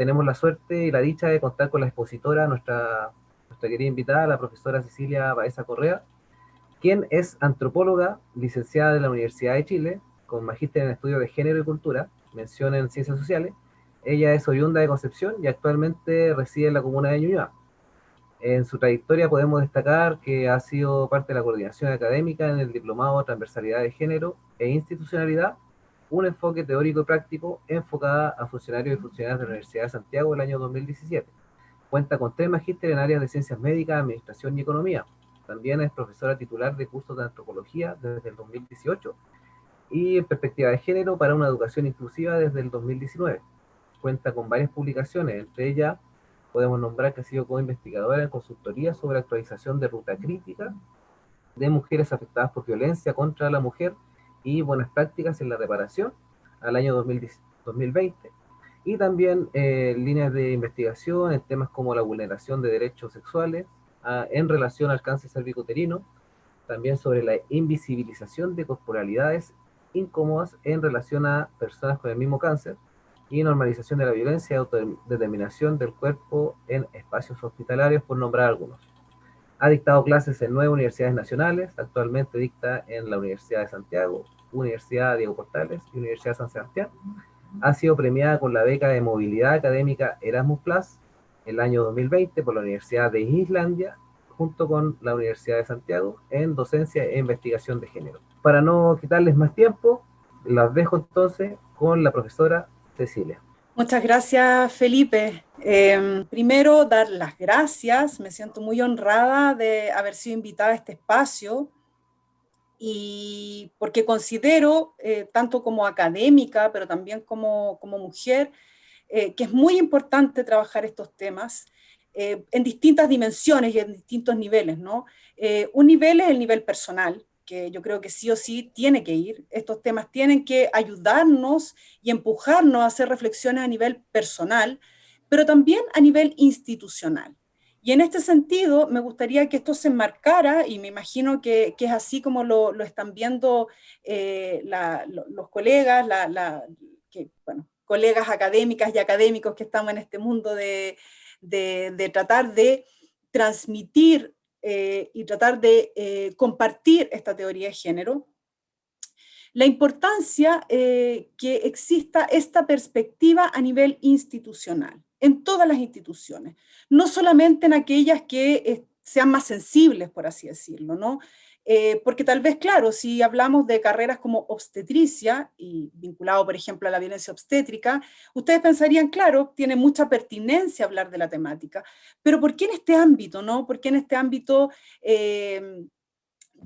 tenemos la suerte y la dicha de contar con la expositora, nuestra querida invitada, la profesora Cecilia Baeza Correa, quien es antropóloga, licenciada de la Universidad de Chile, con magíster en estudios de género y cultura, mención en ciencias sociales. Ella es oriunda de Concepción y actualmente reside en la comuna de Ñuñoa. En su trayectoria podemos destacar que ha sido parte de la coordinación académica en el Diplomado Transversalidad de Género e Institucionalidad, un enfoque teórico y práctico enfocada a funcionarios y funcionarias de la Universidad de Santiago el año 2017. Cuenta con 3 magísteres en áreas de ciencias médicas, administración y economía. También es profesora titular de cursos de antropología desde el 2018 y en perspectiva de género para una educación inclusiva desde el 2019. Cuenta con varias publicaciones, entre ellas podemos nombrar que ha sido co-investigadora en consultoría sobre actualización de ruta crítica de mujeres afectadas por violencia contra la mujer y buenas prácticas en la reparación al año 2020, y también líneas de investigación en temas como la vulneración de derechos sexuales en relación al cáncer cervicuterino, también sobre la invisibilización de corporalidades incómodas en relación a personas con el mismo cáncer, y normalización de la violencia y autodeterminación del cuerpo en espacios hospitalarios, por nombrar algunos. Ha dictado clases en 9 universidades nacionales, actualmente dicta en la Universidad de Santiago, Universidad Diego Portales y Universidad San Sebastián. Ha sido premiada con la beca de movilidad académica Erasmus Plus el año 2020 por la Universidad de Islandia, junto con la Universidad de Santiago, en docencia e investigación de género. Para no quitarles más tiempo, las dejo entonces con la profesora Cecilia. Muchas gracias, Felipe. Primero, dar las gracias. Me siento muy honrada de haber sido invitada a este espacio y porque considero, tanto como académica, pero también como mujer, que es muy importante trabajar estos temas en distintas dimensiones y en distintos niveles, ¿no? Un nivel es el nivel personal, que yo creo que sí o sí tiene que ir. Estos temas tienen que ayudarnos y empujarnos a hacer reflexiones a nivel personal, pero también a nivel institucional. Y en este sentido, me gustaría que esto se enmarcara, y me imagino que es así como lo están viendo los colegas, bueno, colegas académicas y académicos que estamos en este mundo de tratar de transmitir y tratar de compartir esta teoría de género, la importancia que exista esta perspectiva a nivel institucional, en todas las instituciones, no solamente en aquellas que sean más sensibles, por así decirlo, ¿no? Porque tal vez, claro, si hablamos de carreras como obstetricia, y vinculado, por ejemplo, a la violencia obstétrica, ustedes pensarían, claro, tiene mucha pertinencia hablar de la temática, pero ¿por qué en este ámbito, no? ¿Por qué en este ámbito de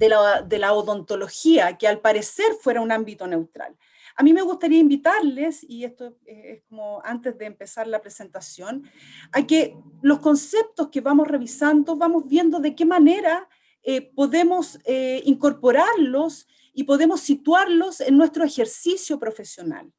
la odontología, que al parecer fuera un ámbito neutral? A mí me gustaría invitarles, y esto es como antes de empezar la presentación, a que los conceptos que vamos revisando, vamos viendo de qué manera podemos incorporarlos y podemos situarlos en nuestro ejercicio profesional,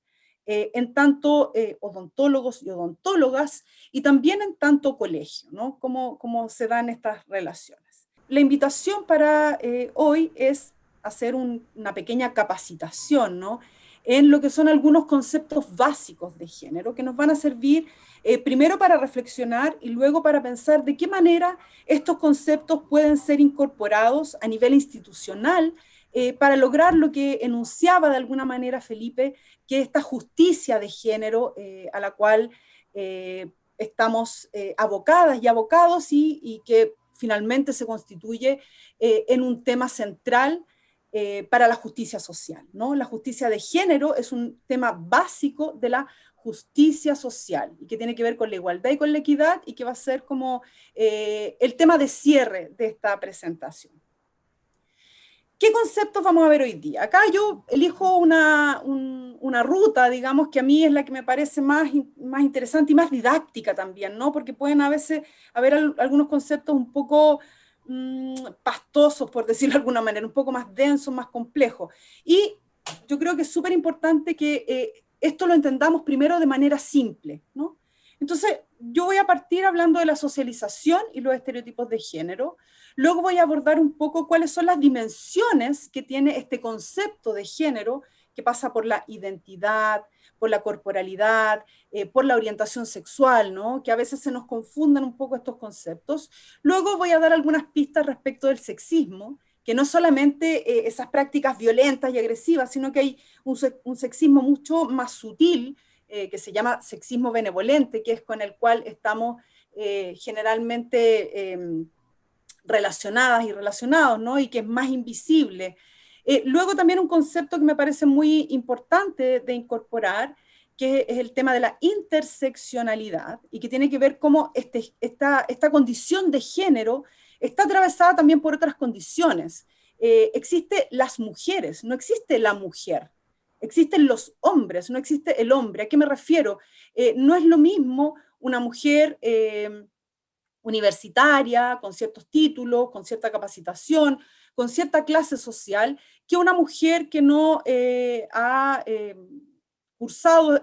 en tanto odontólogos y odontólogas, y también en tanto colegio, ¿no? Cómo se dan estas relaciones. La invitación para hoy es hacer una pequeña capacitación, ¿no?, en lo que son algunos conceptos básicos de género que nos van a servir primero para reflexionar y luego para pensar de qué manera estos conceptos pueden ser incorporados a nivel institucional para lograr lo que enunciaba de alguna manera Felipe, que esta justicia de género a la cual estamos abocadas y abocados y que finalmente se constituye en un tema central para la justicia social, ¿no? La justicia de género es un tema básico de la justicia social y que tiene que ver con la igualdad y con la equidad, y que va a ser como el tema de cierre de esta presentación. ¿Qué conceptos vamos a ver hoy día? Acá yo elijo una ruta, digamos, que a mí es la que me parece más interesante y más didáctica también, ¿no? Porque pueden a veces haber algunos conceptos un poco pastosos, por decirlo de alguna manera, un poco más densos, más complejos. Y yo creo que es súper importante que esto lo entendamos primero de manera simple, ¿no? Entonces, yo voy a partir hablando de la socialización y los estereotipos de género. Luego voy a abordar un poco cuáles son las dimensiones que tiene este concepto de género, que pasa por la identidad, por la corporalidad, por la orientación sexual, ¿no? Que a veces se nos confunden un poco estos conceptos. Luego voy a dar algunas pistas respecto del sexismo, que no solamente esas prácticas violentas y agresivas, sino que hay un sexismo mucho más sutil, que se llama sexismo benevolente, que es con el cual estamos generalmente relacionadas y relacionados, ¿no? Y que es más invisible. Luego también un concepto que me parece muy importante de incorporar, que es el tema de la interseccionalidad, y que tiene que ver cómo esta condición de género está atravesada también por otras condiciones. Existe las mujeres, no existe la mujer. Existen los hombres, no existe el hombre. ¿A qué me refiero? No es lo mismo una mujer universitaria, con ciertos títulos, con cierta capacitación, con cierta clase social, que una mujer que no ha cursado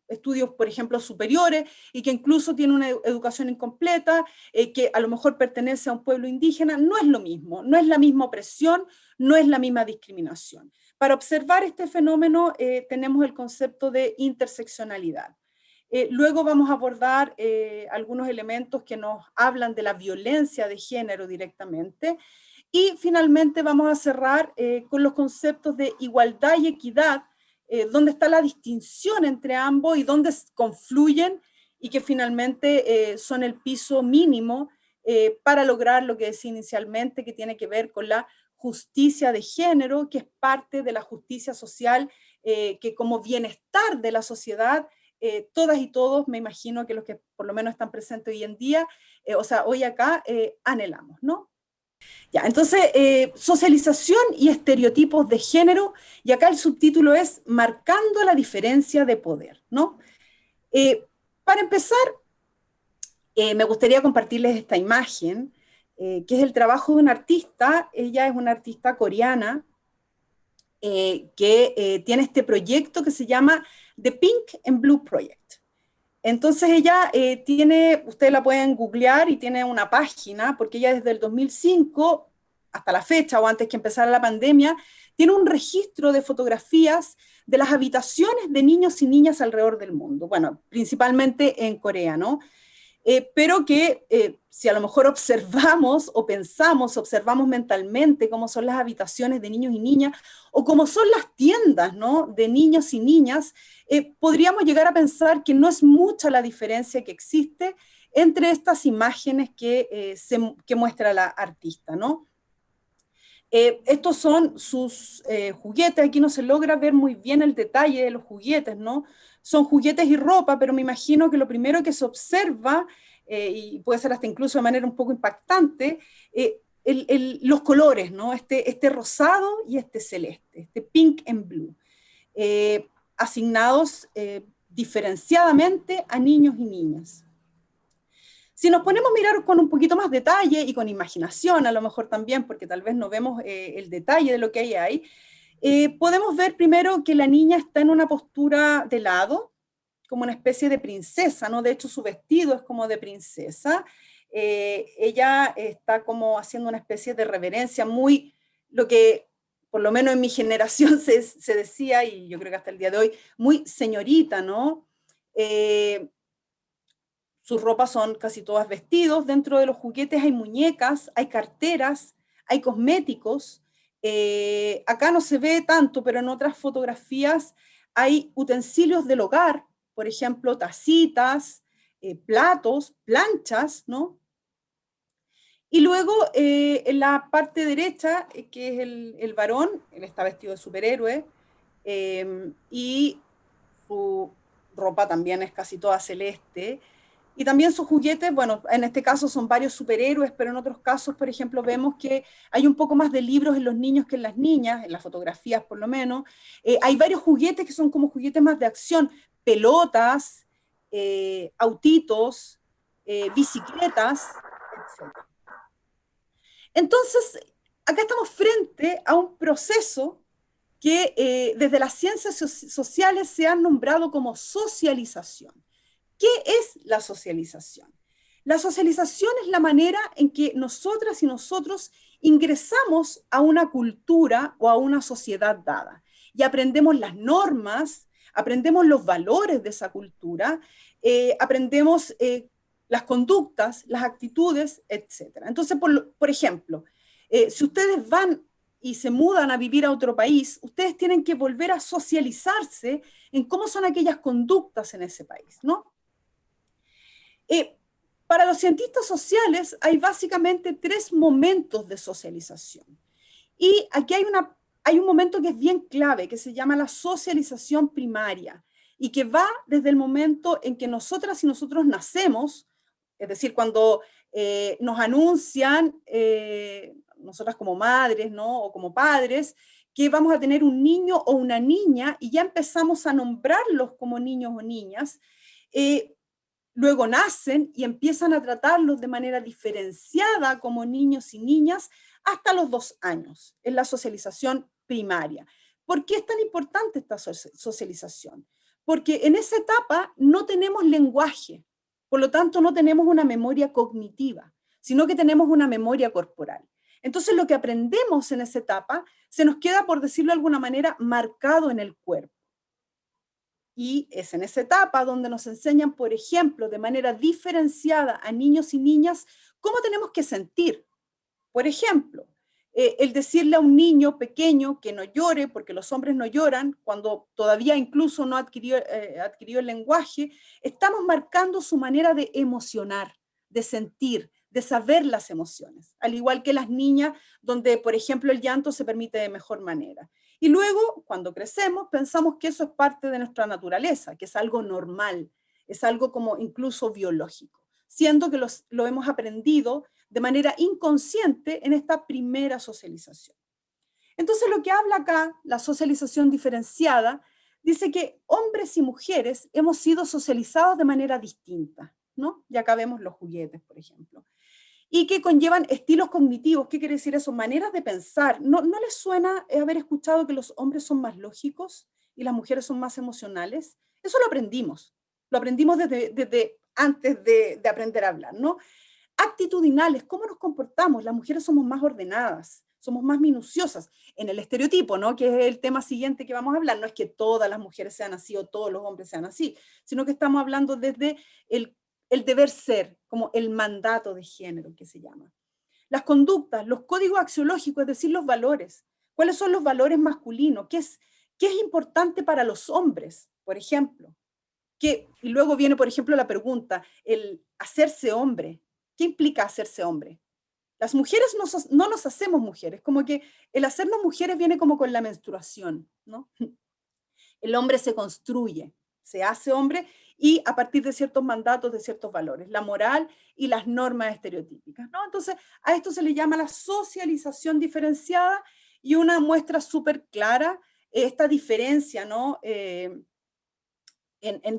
estudios, por ejemplo, superiores, y que incluso tiene una educación incompleta, que a lo mejor pertenece a un pueblo indígena. No es lo mismo, no es la misma opresión, no es la misma discriminación. Para observar este fenómeno tenemos el concepto de interseccionalidad. Luego vamos a abordar algunos elementos que nos hablan de la violencia de género directamente. Y finalmente vamos a cerrar con los conceptos de igualdad y equidad, dónde está la distinción entre ambos y dónde confluyen, y que finalmente son el piso mínimo para lograr lo que decía inicialmente, que tiene que ver con la justicia de género, que es parte de la justicia social, que como bienestar de la sociedad, todas y todos, me imagino que los que por lo menos están presentes hoy en día, o sea, hoy acá, anhelamos, ¿no? Ya, entonces, socialización y estereotipos de género, y acá el subtítulo es Marcando la diferencia de poder, ¿no? Para empezar, me gustaría compartirles esta imagen, que es el trabajo de una artista. Ella es una artista coreana, que tiene este proyecto que se llama The Pink and Blue Project. Entonces ella tiene, ustedes la pueden googlear, y tiene una página, porque ella desde el 2005 hasta la fecha, o antes que empezara la pandemia, tiene un registro de fotografías de las habitaciones de niños y niñas alrededor del mundo, bueno, principalmente en Corea, ¿no? Pero que si a lo mejor observamos o pensamos, observamos mentalmente cómo son las habitaciones de niños y niñas, o cómo son las tiendas, ¿no?, de niños y niñas, podríamos llegar a pensar que no es mucha la diferencia que existe entre estas imágenes que muestra la artista, ¿no? Estos son sus juguetes. Aquí no se logra ver muy bien el detalle de los juguetes, ¿no? Son juguetes y ropa, pero me imagino que lo primero que se observa, y puede ser hasta incluso de manera un poco impactante, los colores, ¿no? Este rosado y este celeste, este pink and blue, asignados diferenciadamente a niños y niñas. Si nos ponemos a mirar con un poquito más detalle y con imaginación, a lo mejor también, porque tal vez no vemos el detalle de lo que hay, podemos ver primero que la niña está en una postura de lado, como una especie de princesa, ¿no? De hecho, su vestido es como de princesa. Ella está como haciendo una especie de reverencia, muy lo que por lo menos en mi generación se decía, y yo creo que hasta el día de hoy, muy señorita, ¿no? Sus ropas son casi todas vestidos. Dentro de los juguetes hay muñecas, hay carteras, hay cosméticos. Acá no se ve tanto, pero en otras fotografías hay utensilios del hogar, por ejemplo, tacitas, platos, planchas, ¿no? Y luego en la parte derecha, que es el varón, él está vestido de superhéroe, y su ropa también es casi toda celeste. Y también sus juguetes, bueno, en este caso son varios superhéroes, pero en otros casos, por ejemplo, vemos que hay un poco más de libros en los niños que en las niñas, en las fotografías por lo menos. Hay varios juguetes que son como juguetes más de acción, pelotas, autitos, bicicletas, etc. Entonces, acá estamos frente a un proceso que desde las ciencias sociales se han nombrado como socialización. ¿Qué es la socialización? La socialización es la manera en que nosotras y nosotros ingresamos a una cultura o a una sociedad dada. y aprendemos las normas, aprendemos los valores de esa cultura, aprendemos las conductas, las actitudes, etc. Entonces, por ejemplo, si ustedes van y se mudan a vivir a otro país, ustedes tienen que volver a socializarse en cómo son aquellas conductas en ese país, ¿no? Para los cientistas sociales hay básicamente 3 momentos de socialización. Y aquí hay un momento que es bien clave, que se llama la socialización primaria, y que va desde el momento en que nosotras y nosotros nacemos, es decir, cuando nos anuncian, nosotras como madres, ¿no? O como padres, que vamos a tener un niño o una niña, y ya empezamos a nombrarlos como niños o niñas, luego nacen y empiezan a tratarlos de manera diferenciada como niños y niñas hasta los 2 años, en la socialización primaria. ¿Por qué es tan importante esta socialización? Porque en esa etapa no tenemos lenguaje, por lo tanto no tenemos una memoria cognitiva, sino que tenemos una memoria corporal. Entonces lo que aprendemos en esa etapa se nos queda, por decirlo de alguna manera, marcado en el cuerpo. Y es en esa etapa donde nos enseñan, por ejemplo, de manera diferenciada a niños y niñas cómo tenemos que sentir. Por ejemplo, el decirle a un niño pequeño que no llore, porque los hombres no lloran, cuando todavía incluso no adquirió el lenguaje, estamos marcando su manera de emocionar, de sentir, de saber las emociones, al igual que las niñas, donde, por ejemplo, el llanto se permite de mejor manera. Y luego, cuando crecemos, pensamos que eso es parte de nuestra naturaleza, que es algo normal, es algo como incluso biológico, siendo que lo hemos aprendido de manera inconsciente en esta primera socialización. Entonces, lo que habla acá, la socialización diferenciada, dice que hombres y mujeres hemos sido socializados de manera distinta, ¿no? Y acá vemos los juguetes, por ejemplo. Y que conllevan estilos cognitivos. ¿Qué quiere decir eso? Maneras de pensar. ¿No les suena haber escuchado que los hombres son más lógicos y las mujeres son más emocionales? Eso lo aprendimos. Lo aprendimos desde antes de aprender a hablar, ¿no? Actitudinales, ¿cómo nos comportamos? Las mujeres somos más ordenadas, somos más minuciosas. En el estereotipo, ¿no? Que es el tema siguiente que vamos a hablar. No es que todas las mujeres sean así o todos los hombres sean así, sino que estamos hablando desde el deber ser, como el mandato de género que se llama. Las conductas, los códigos axiológicos, es decir, los valores. ¿Cuáles son los valores masculinos? ¿Qué es importante para los hombres, por ejemplo? Y luego viene, por ejemplo, la pregunta, el hacerse hombre. ¿Qué implica hacerse hombre? Las mujeres no nos hacemos mujeres, como que el hacernos mujeres viene como con la menstruación, ¿no? El hombre se construye, se hace hombre y a partir de ciertos mandatos, de ciertos valores, la moral y las normas estereotípicas, ¿no? Entonces, a esto se le llama la socialización diferenciada y una muestra súper clara, esta diferencia, ¿no? En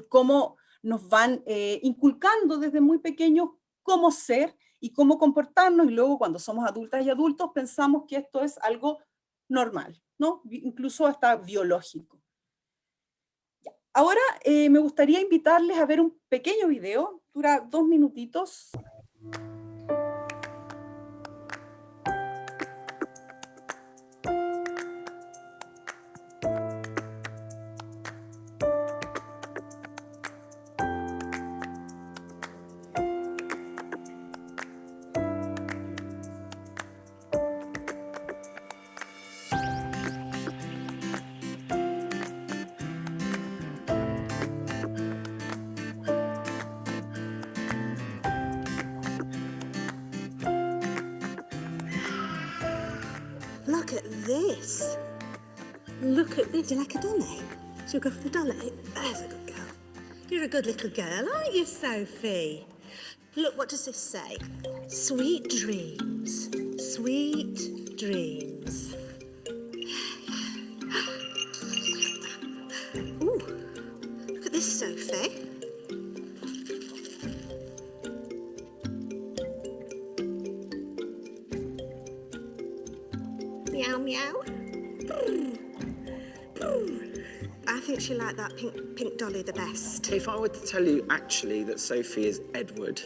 cómo nos van inculcando desde muy pequeños cómo ser y cómo comportarnos, y luego cuando somos adultas y adultos pensamos que esto es algo normal, ¿no? Incluso hasta biológico. Ya. Ahora me gustaría invitarles a ver un pequeño video, dura 2 minutitos. Look at this. Look at this. Do you like a dolly? Should we go for the dolly? There's a good girl. You're a good little girl, aren't you, Sophie? Look, what does this say? Sweet dreams. Sweet dreams. Ooh, look at this, Sophie. Meow, meow. I think she liked that pink dolly the best. If I were to tell you actually that Sophie is Edward,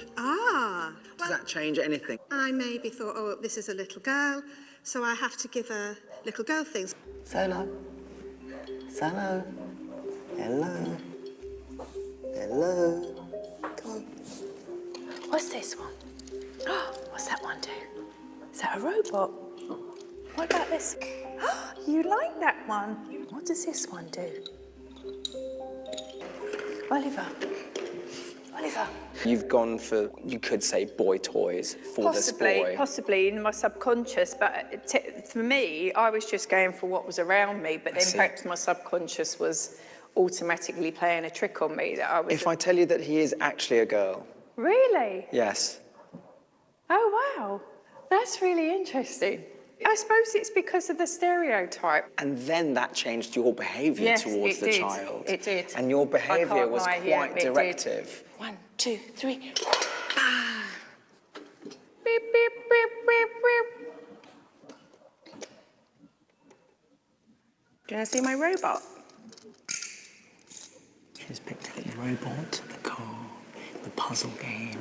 Does that change anything? I maybe thought, oh, this is a little girl, so I have to give her little girl things. Solar, Hello. Hello. Hello. Come on. What's this one? What's that one do? Is that a robot? What about this? You like that one? What does this one do? Oliver. Oliver. You've gone for, you could say, boy toys for this boy. Possibly in my subconscious, but for me, I was just going for what was around me, but then perhaps my subconscious was automatically playing a trick on me that I was... If I tell you that he is actually a girl. Really? Yes. Oh, wow. That's really interesting. I suppose it's because of the stereotype. And then that changed your behaviour towards the child. It did. And your behaviour was quite directive. 1, 2, 3. Beep, beep, beep, beep, beep. Do you want to see my robot? She's picked up the robot, the car, the puzzle game.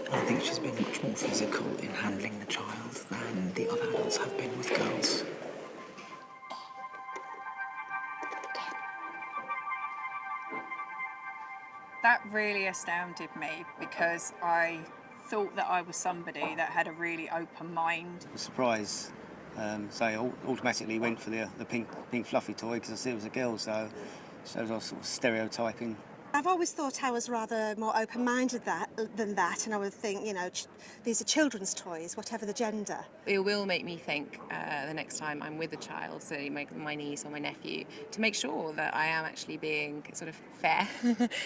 And I think she's been much more physical in handling the child than the other adults have been with girls. That really astounded me because I thought that I was somebody that had a really open mind. Surprise. So I automatically went for the pink fluffy toy because I said it was a girl, so I was sort of stereotyping. I've always thought I was rather more open-minded than that, and I would think, you know, these are children's toys, whatever the gender. It will make me think the next time I'm with a child, so my niece or my nephew, to make sure that I am actually being sort of fair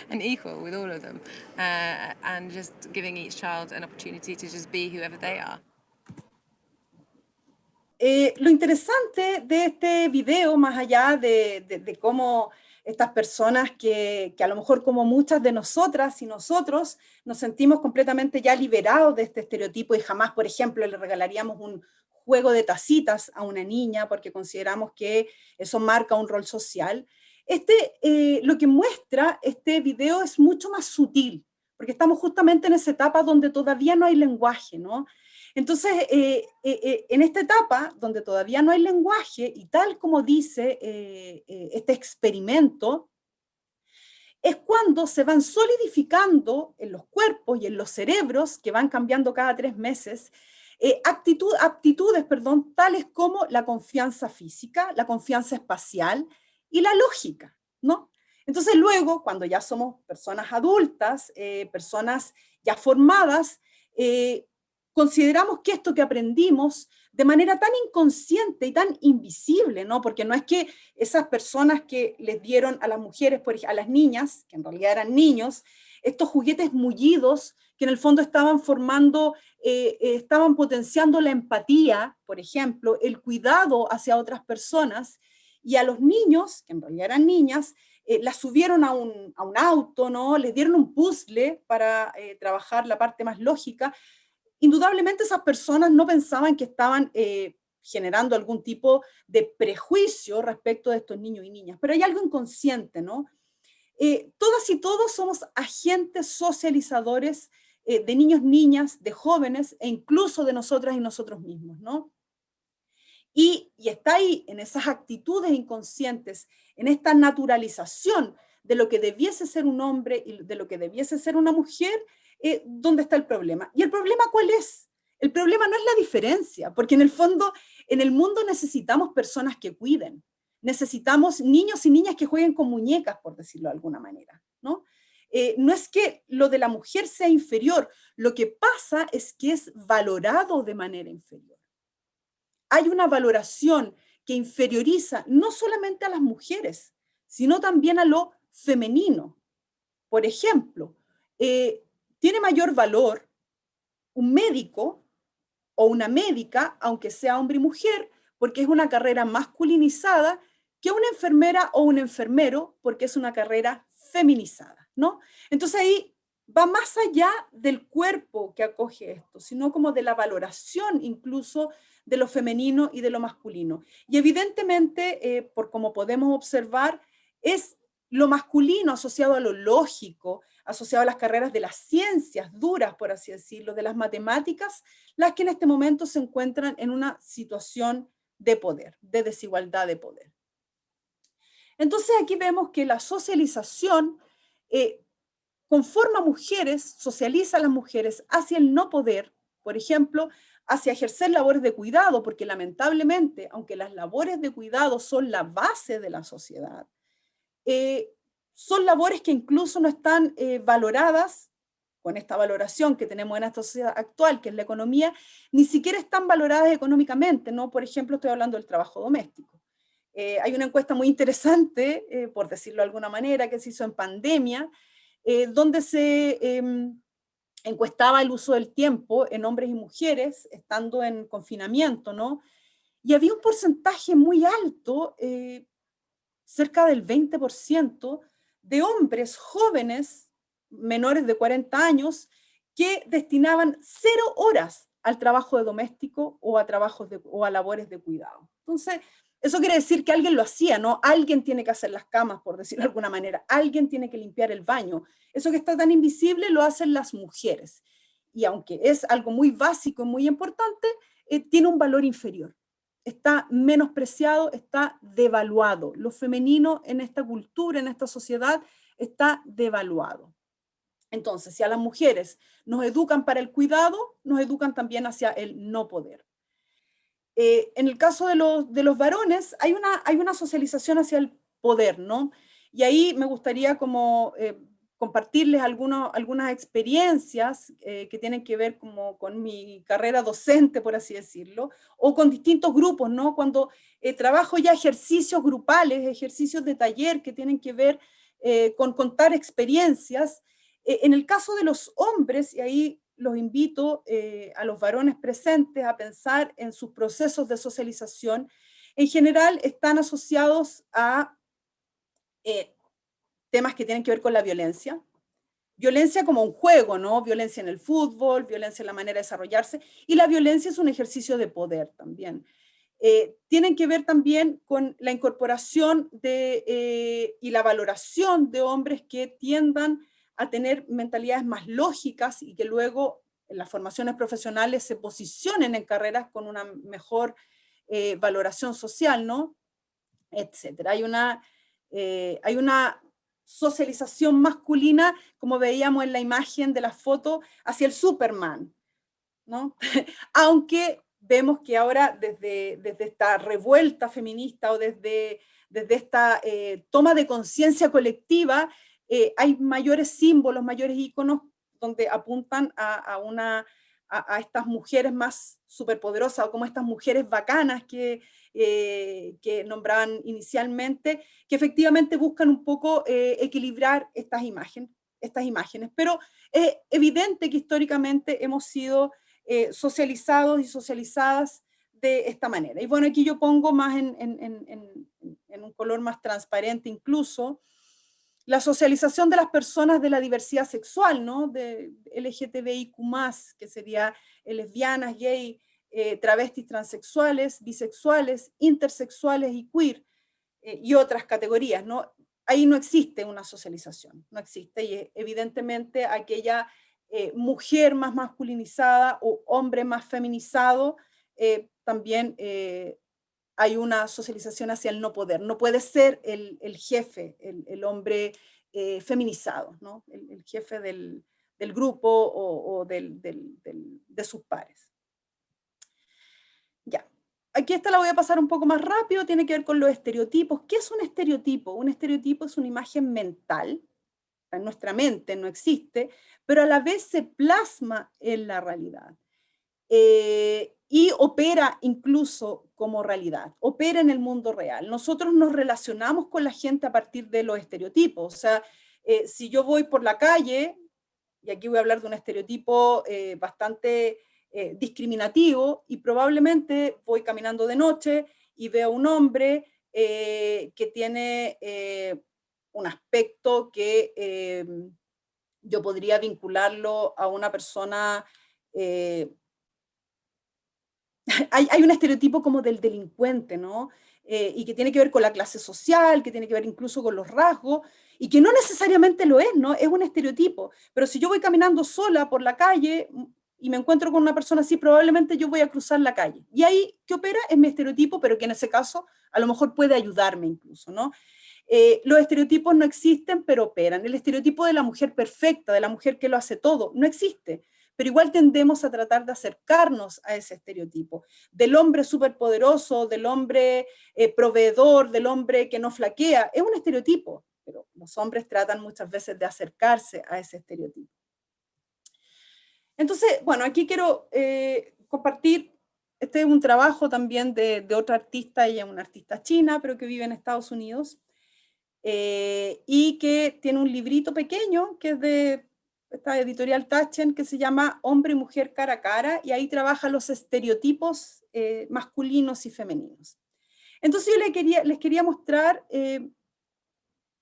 and equal with all of them, and just giving each child an opportunity to just be whoever they are. Lo interesante de este video, más allá de cómo estas personas que a lo mejor como muchas de nosotras y nosotros nos sentimos completamente ya liberados de este estereotipo y jamás, por ejemplo, le regalaríamos un juego de tacitas a una niña porque consideramos que eso marca un rol social. Lo que muestra este video es mucho más sutil, porque estamos justamente en esa etapa donde todavía no hay lenguaje, ¿no? Entonces, en esta etapa, donde todavía no hay lenguaje, y tal como dice este experimento, es cuando se van solidificando en los cuerpos y en los cerebros, que van cambiando cada 3 meses, aptitudes, tales como la confianza física, la confianza espacial y la lógica, ¿no? Entonces luego, cuando ya somos personas adultas, personas ya formadas, consideramos que esto que aprendimos de manera tan inconsciente y tan invisible, ¿no? Porque no es que esas personas que les dieron a las mujeres, a las niñas, que en realidad eran niños, estos juguetes mullidos que en el fondo estaban formando, estaban potenciando la empatía, por ejemplo, el cuidado hacia otras personas, y a los niños, que en realidad eran niñas, las subieron a un auto, ¿no? Les dieron un puzzle para trabajar la parte más lógica. Indudablemente esas personas no pensaban que estaban generando algún tipo de prejuicio respecto de estos niños y niñas, pero hay algo inconsciente, ¿no? Todas y todos somos agentes socializadores de niños, niñas, de jóvenes e incluso de nosotras y nosotros mismos, ¿no? Y está ahí, en esas actitudes inconscientes, en esta naturalización de lo que debiese ser un hombre y de lo que debiese ser una mujer, ¿dónde está el problema? ¿Y el problema cuál es? El problema no es la diferencia, porque en el fondo, en el mundo necesitamos personas que cuiden, necesitamos niños y niñas que jueguen con muñecas, por decirlo de alguna manera, ¿no? No es que lo de la mujer sea inferior, lo que pasa es que es valorado de manera inferior. Hay una valoración que inferioriza no solamente a las mujeres, sino también a lo femenino. Por ejemplo, tiene mayor valor un médico o una médica, aunque sea hombre y mujer, porque es una carrera masculinizada, que una enfermera o un enfermero, porque es una carrera feminizada, ¿no? Entonces ahí va más allá del cuerpo que acoge esto, sino como de la valoración incluso de lo femenino y de lo masculino. Y evidentemente, por como podemos observar, es lo masculino asociado a lo lógico, asociado a las carreras de las ciencias duras, por así decirlo, de las matemáticas, las que en este momento se encuentran en una situación de poder, de desigualdad de poder. Entonces aquí vemos que la socialización conforma a mujeres, socializa a las mujeres hacia el no poder, por ejemplo, hacia ejercer labores de cuidado, porque lamentablemente, aunque las labores de cuidado son la base de la sociedad, son labores que incluso no están valoradas, con esta valoración que tenemos en esta sociedad actual, que es la economía, ni siquiera están valoradas económicamente, ¿no? Por ejemplo, estoy hablando del trabajo doméstico. Hay una encuesta muy interesante, por decirlo de alguna manera, que se hizo en pandemia, donde se encuestaba el uso del tiempo en hombres y mujeres, estando en confinamiento, ¿no? Y había un porcentaje muy alto, cerca del 20%, de hombres jóvenes, menores de 40 años, que destinaban 0 horas al trabajo de doméstico o a labores de cuidado. Entonces, eso quiere decir que alguien lo hacía, ¿no? Alguien tiene que hacer las camas, por decirlo de alguna manera. Alguien tiene que limpiar el baño. Eso que está tan invisible lo hacen las mujeres. Y aunque es algo muy básico y muy importante, tiene un valor inferior. Está menospreciado, está devaluado. Lo femenino en esta cultura, en esta sociedad, está devaluado. Entonces, si a las mujeres nos educan para el cuidado, nos educan también hacia el no poder. En el caso de los varones, hay una socialización hacia el poder, ¿no? Y ahí me gustaría como compartirles algunas experiencias que tienen que ver como con mi carrera docente, por así decirlo, o con distintos grupos, ¿no? Cuando trabajo ya ejercicios grupales, ejercicios de taller que tienen que ver con contar experiencias. En el caso de los hombres, y ahí los invito a los varones presentes a pensar en sus procesos de socialización, en general están asociados a temas que tienen que ver con la violencia. Violencia como un juego, ¿no? Violencia en el fútbol, violencia en la manera de desarrollarse, y la violencia es un ejercicio de poder también. Tienen que ver también con la incorporación y la valoración de hombres que tiendan a tener mentalidades más lógicas y que luego en las formaciones profesionales se posicionen en carreras con una mejor valoración social, ¿no? Etcétera. Hay una socialización masculina, como veíamos en la imagen de la foto, hacia el Superman, ¿no? Aunque vemos que ahora desde esta revuelta feminista o desde esta toma de conciencia colectiva, hay mayores símbolos, mayores íconos donde apuntan a estas mujeres más superpoderosas o como estas mujeres bacanas que nombraban inicialmente, que efectivamente buscan un poco equilibrar estas imágenes. Pero es evidente que históricamente hemos sido socializados y socializadas de esta manera. Y bueno, aquí yo pongo más en un color más transparente incluso, la socialización de las personas de la diversidad sexual, ¿no? De LGTBIQ+, que sería lesbianas, gay, travestis, transexuales, bisexuales, intersexuales y queer, y otras categorías, ¿no? Ahí no existe una socialización, no existe, y evidentemente aquella mujer más masculinizada o hombre más feminizado, también hay una socialización hacia el no poder. No puede ser el jefe, el hombre feminizado, ¿no? El jefe del grupo o de sus pares. Ya. Aquí esta la voy a pasar un poco más rápido, tiene que ver con los estereotipos. ¿Qué es un estereotipo? Un estereotipo es una imagen mental, en nuestra mente no existe, pero a la vez se plasma en la realidad. Y opera incluso como realidad, opera en el mundo real. Nosotros nos relacionamos con la gente a partir de los estereotipos. O sea, si yo voy por la calle, y aquí voy a hablar de un estereotipo bastante discriminativo, y probablemente voy caminando de noche y veo a un hombre que tiene un aspecto que yo podría vincularlo a una persona. Hay un estereotipo como del delincuente, ¿no? Y que tiene que ver con la clase social, que tiene que ver incluso con los rasgos, y que no necesariamente lo es, ¿no? Es un estereotipo. Pero si yo voy caminando sola por la calle y me encuentro con una persona así, probablemente yo voy a cruzar la calle. Y ahí, ¿qué opera? Es mi estereotipo, pero que en ese caso a lo mejor puede ayudarme incluso, ¿no? Los estereotipos no existen, pero operan. El estereotipo de la mujer perfecta, de la mujer que lo hace todo, no existe. Pero igual tendemos a tratar de acercarnos a ese estereotipo. Del hombre superpoderoso, del hombre proveedor, del hombre que no flaquea, es un estereotipo, pero los hombres tratan muchas veces de acercarse a ese estereotipo. Entonces, bueno, aquí quiero compartir, este es un trabajo también de otra artista, ella es una artista china, pero que vive en Estados Unidos, y que tiene un librito pequeño, que es de esta editorial Taschen, que se llama Hombre y Mujer Cara a Cara, y ahí trabaja los estereotipos masculinos y femeninos. Entonces yo les quería mostrar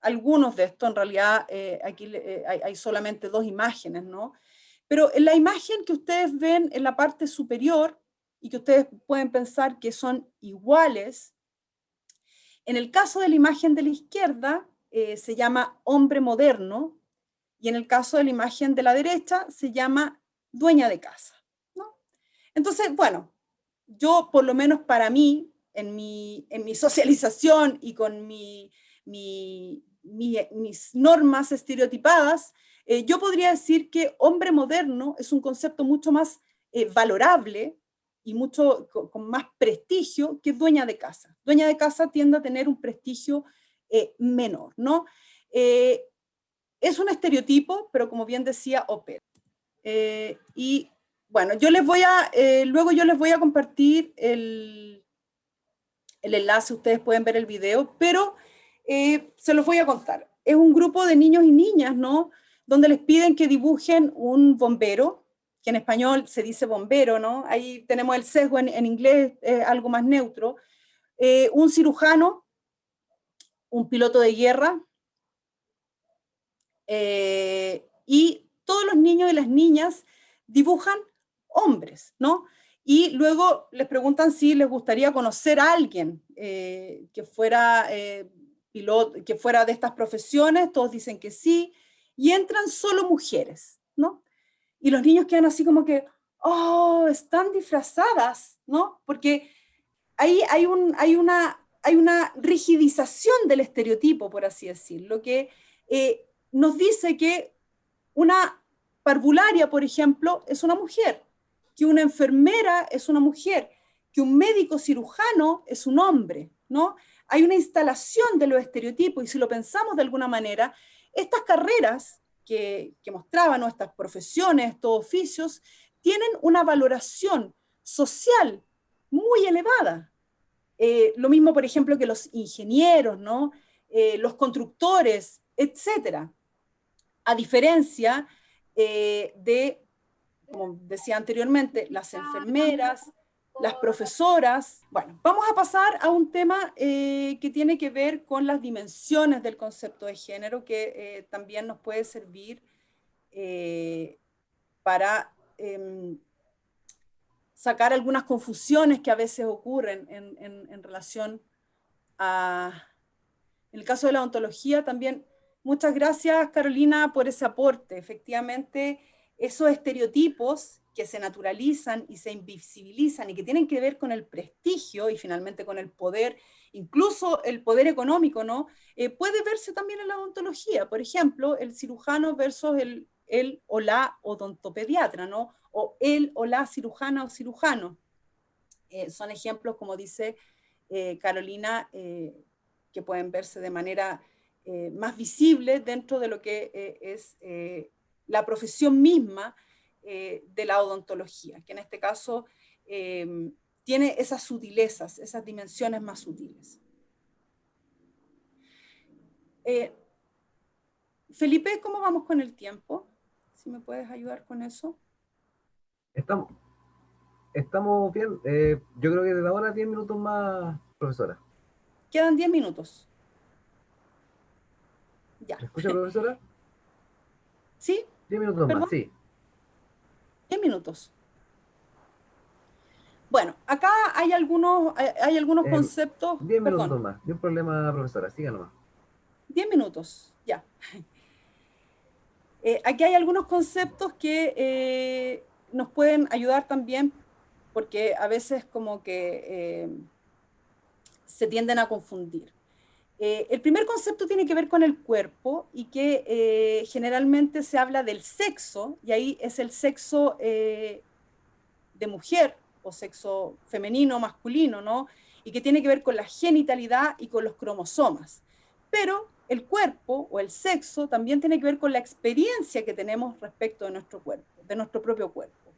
algunos de estos, en realidad aquí hay solamente 2 imágenes, ¿no? Pero en la imagen que ustedes ven en la parte superior, y que ustedes pueden pensar que son iguales, en el caso de la imagen de la izquierda, se llama hombre moderno, y en el caso de la imagen de la derecha, se llama dueña de casa, ¿no? Entonces, bueno, yo por lo menos para mí, en mi socialización y con mis normas estereotipadas, yo podría decir que hombre moderno es un concepto mucho más valorable y mucho con más prestigio que dueña de casa. Dueña de casa tiende a tener un prestigio menor, ¿no? Es un estereotipo, pero como bien decía, opera. Y bueno, yo les voy a, luego yo les voy a compartir el enlace, ustedes pueden ver el video, pero se los voy a contar. Es un grupo de niños y niñas, ¿no? Donde les piden que dibujen un bombero, que en español se dice bombero, ¿no? Ahí tenemos el sesgo, en inglés algo más neutro. Un cirujano, un piloto de guerra, y todos los niños y las niñas dibujan hombres, ¿no? Y luego les preguntan si les gustaría conocer a alguien que fuera piloto, que fuera de estas profesiones. Todos dicen que sí, y entran solo mujeres, ¿no? Y los niños quedan así como que, oh, están disfrazadas, ¿no? Porque ahí hay una rigidización del estereotipo, por así decirlo, que nos dice que una parvularia, por ejemplo, es una mujer, que una enfermera es una mujer, que un médico cirujano es un hombre, ¿no? Hay una instalación de los estereotipos, y si lo pensamos de alguna manera, estas carreras que mostraban, ¿no?, estas profesiones, estos oficios, tienen una valoración social muy elevada. Lo mismo, por ejemplo, que los ingenieros, ¿no? Los constructores, etcétera. A diferencia de, como decía anteriormente, las enfermeras, las profesoras. Bueno, vamos a pasar a un tema que tiene que ver con las dimensiones del concepto de género, que también nos puede servir para sacar algunas confusiones que a veces ocurren en relación a... En el caso de la ontología también, muchas gracias, Carolina, por ese aporte. Efectivamente, esos estereotipos que se naturalizan y se invisibilizan y que tienen que ver con el prestigio y finalmente con el poder, incluso el poder económico, ¿no? Puede verse también en la odontología. Por ejemplo, el cirujano versus el o la odontopediatra, ¿no? O el o la cirujana o cirujano. Son ejemplos, como dice Carolina, que pueden verse de manera más visible dentro de lo que es la profesión misma de la odontología, que en este caso tiene esas sutilezas, esas dimensiones más sutiles. Felipe, ¿cómo vamos con el tiempo? Si me puedes ayudar con eso. Estamos bien. Yo creo que de ahora 10 minutos más, profesora. Quedan 10 minutos. Ya. ¿Me escucha, profesora? ¿Sí? 10 minutos ¿Perdón? más, sí. 10 minutos. Bueno, acá hay algunos conceptos. 10 minutos Perdón. más. Ni un problema, profesora. Siga nomás. 10 minutos, ya. Aquí hay algunos conceptos que nos pueden ayudar también, porque a veces como que se tienden a confundir. El primer concepto tiene que ver con el cuerpo y que generalmente se habla del sexo, y ahí es el sexo de mujer o sexo femenino, masculino, ¿no? Y que tiene que ver con la genitalidad y con los cromosomas. Pero el cuerpo o el sexo también tiene que ver con la experiencia que tenemos respecto de nuestro cuerpo, de nuestro propio cuerpo.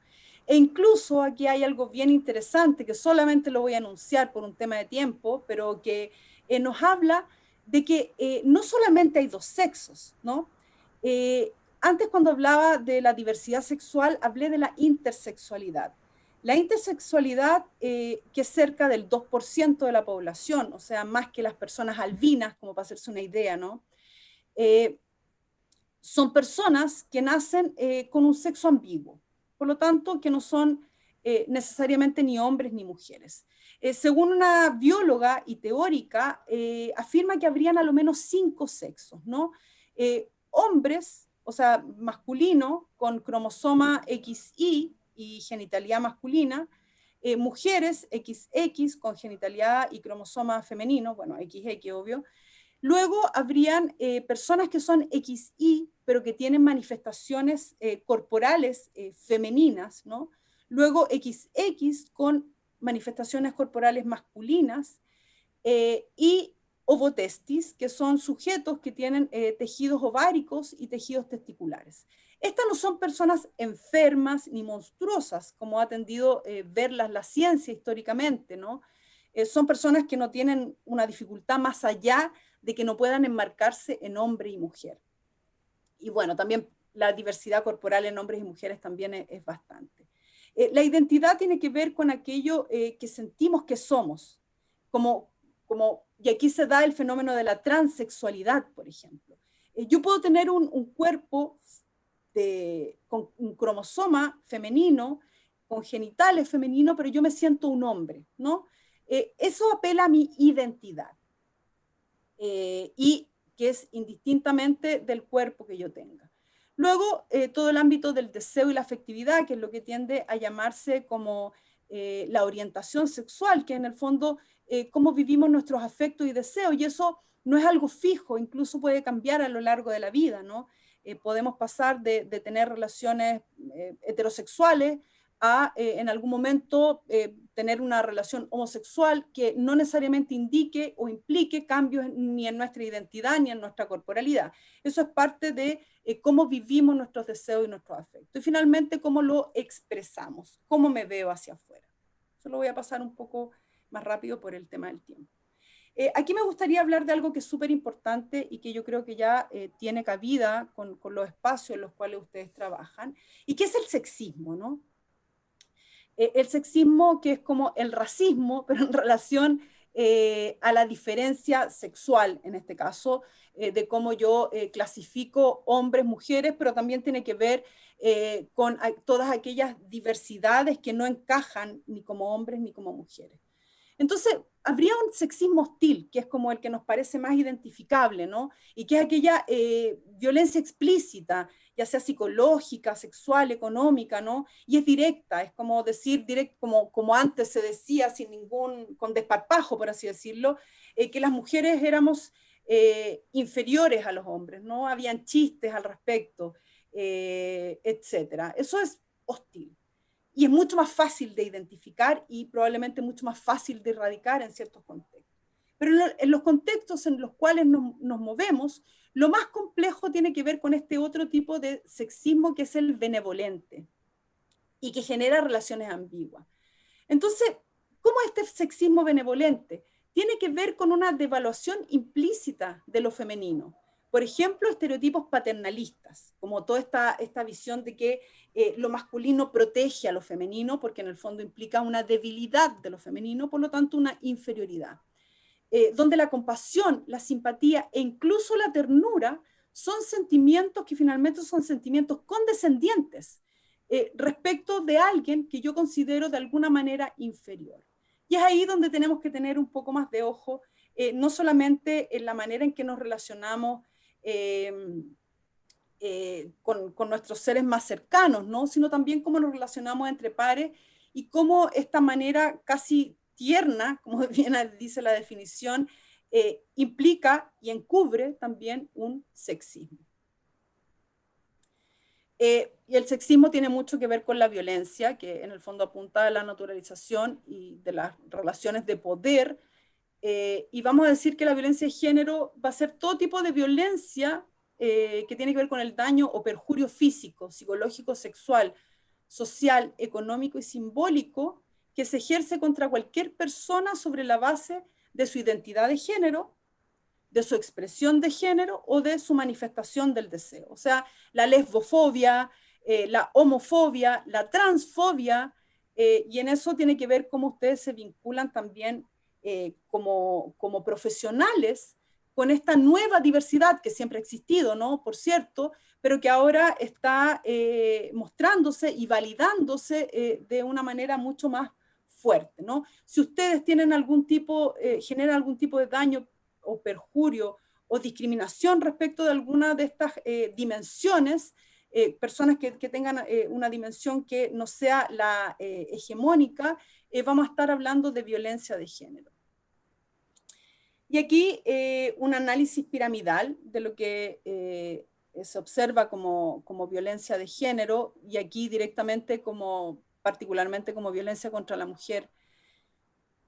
E incluso aquí hay algo bien interesante que solamente lo voy a anunciar por un tema de tiempo, pero que nos habla de que no solamente hay dos sexos, ¿no? Antes cuando hablaba de la diversidad sexual, hablé de la intersexualidad. La intersexualidad, que es cerca del 2% de la población, o sea, más que las personas albinas, como para hacerse una idea, ¿no? Son personas que nacen con un sexo ambiguo, por lo tanto, que no son necesariamente ni hombres ni mujeres. Según una bióloga y teórica, afirma que habrían a lo menos 5 sexos, ¿no? Hombres, o sea, masculino, con cromosoma XY y genitalidad masculina, mujeres XX con genitalidad y cromosoma femenino, bueno, XX obvio. Luego habrían personas que son XY, pero que tienen manifestaciones corporales femeninas, ¿no? Luego XX con manifestaciones corporales masculinas y ovotestis, que son sujetos que tienen tejidos ováricos y tejidos testiculares. Estas no son personas enfermas ni monstruosas, como ha tendido verlas la ciencia históricamente, ¿no? Son personas que no tienen una dificultad más allá de que no puedan enmarcarse en hombre y mujer. Y bueno, también la diversidad corporal en hombres y mujeres también es bastante. La identidad tiene que ver con aquello que sentimos que somos, y aquí se da el fenómeno de la transexualidad, por ejemplo. Yo puedo tener un cuerpo con un cromosoma femenino, con genitales femeninos, pero yo me siento un hombre, ¿no? Eso apela a mi identidad. Y que es indistintamente del cuerpo que yo tenga. Luego, todo el ámbito del deseo y la afectividad, que es lo que tiende a llamarse como la orientación sexual, que en el fondo cómo vivimos nuestros afectos y deseos, y eso no es algo fijo, incluso puede cambiar a lo largo de la vida, ¿no? Podemos pasar de tener relaciones heterosexuales a en algún momento tener una relación homosexual que no necesariamente indique o implique cambios ni en nuestra identidad ni en nuestra corporalidad. Eso es parte de cómo vivimos nuestros deseos y nuestros afectos. Y finalmente, cómo lo expresamos, cómo me veo hacia afuera. Eso lo voy a pasar un poco más rápido por el tema del tiempo. Aquí me gustaría hablar de algo que es súper importante y que yo creo que ya tiene cabida con los espacios en los cuales ustedes trabajan, y que es el sexismo, ¿no? El sexismo, que es como el racismo, pero en relación a la diferencia sexual, en este caso, de cómo yo clasifico hombres, mujeres, pero también tiene que ver con todas aquellas diversidades que no encajan ni como hombres ni como mujeres. Entonces, habría un sexismo hostil, que es como el que nos parece más identificable, ¿no? Y que es aquella violencia explícita, ya sea psicológica, sexual, económica, ¿no? Y es directa, es como decir, como antes se decía, con desparpajo, por así decirlo, que las mujeres éramos inferiores a los hombres, ¿no? Habían chistes al respecto, etcétera. Eso es hostil. Y es mucho más fácil de identificar y probablemente mucho más fácil de erradicar en ciertos contextos. Pero en los contextos en los cuales nos movemos, lo más complejo tiene que ver con este otro tipo de sexismo, que es el benevolente y que genera relaciones ambiguas. Entonces, ¿cómo es este sexismo benevolente? Tiene que ver con una devaluación implícita de lo femenino. Por ejemplo, estereotipos paternalistas, como toda esta visión de que lo masculino protege a lo femenino, porque en el fondo implica una debilidad de lo femenino, por lo tanto una inferioridad. Donde la compasión, la simpatía e incluso la ternura son sentimientos que finalmente son sentimientos condescendientes respecto de alguien que yo considero de alguna manera inferior. Y es ahí donde tenemos que tener un poco más de ojo, no solamente en la manera en que nos relacionamos con nuestros seres más cercanos, ¿no? Sino también cómo nos relacionamos entre pares y cómo esta manera casi tierna, como bien dice la definición, implica y encubre también un sexismo. Y el sexismo tiene mucho que ver con la violencia, que en el fondo apunta a la naturalización y de las relaciones de poder, y vamos a decir que la violencia de género va a ser todo tipo de violencia que tiene que ver con el daño o perjurio físico, psicológico, sexual, social, económico y simbólico que se ejerce contra cualquier persona sobre la base de su identidad de género, de su expresión de género o de su manifestación del deseo. O sea, la lesbofobia, la homofobia, la transfobia, y en eso tiene que ver cómo ustedes se vinculan también como profesionales con esta nueva diversidad que siempre ha existido, ¿no? Por cierto, pero que ahora está mostrándose y validándose de una manera mucho más fuerte, ¿no? Si ustedes tienen algún tipo, generan algún tipo de daño o perjurio o discriminación respecto de alguna de estas dimensiones, personas que tengan una dimensión que no sea la hegemónica, vamos a estar hablando de violencia de género. Y aquí un análisis piramidal de lo que se observa como violencia de género, y aquí directamente particularmente como violencia contra la mujer.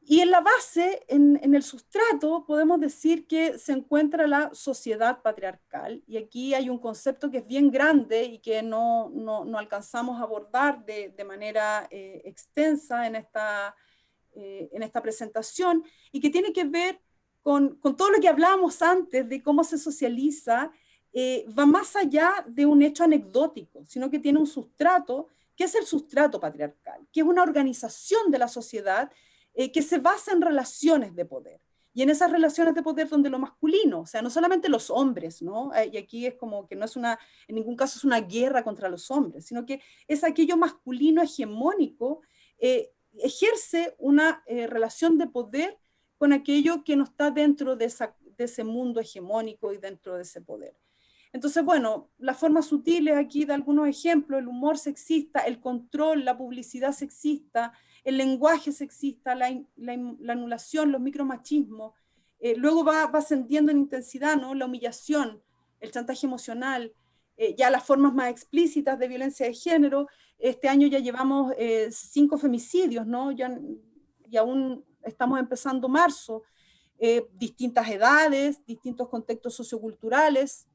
Y en la base, en el sustrato, podemos decir que se encuentra la sociedad patriarcal, y aquí hay un concepto que es bien grande y que no alcanzamos a abordar de manera extensa en esta presentación, y que tiene que ver con todo lo que hablábamos antes de cómo se socializa, va más allá de un hecho anecdótico, sino que tiene un sustrato, que es el sustrato patriarcal, que es una organización de la sociedad que se basa en relaciones de poder. Y en esas relaciones de poder donde lo masculino, o sea, no solamente los hombres, ¿no? Y aquí es como que no es en ningún caso es una guerra contra los hombres, sino que es aquello masculino hegemónico, ejerce una relación de poder con aquello que no está dentro de ese mundo hegemónico y dentro de ese poder. Entonces, bueno, las formas sutiles aquí de algunos ejemplos: el humor sexista, el control, la publicidad sexista, el lenguaje sexista, la anulación, los micromachismos. Luego va ascendiendo en intensidad, ¿no? La humillación, el chantaje emocional, ya las formas más explícitas de violencia de género. Este año ya llevamos 5 femicidios, ¿no? Y aún estamos empezando marzo. Distintas edades, distintos contextos socioculturales,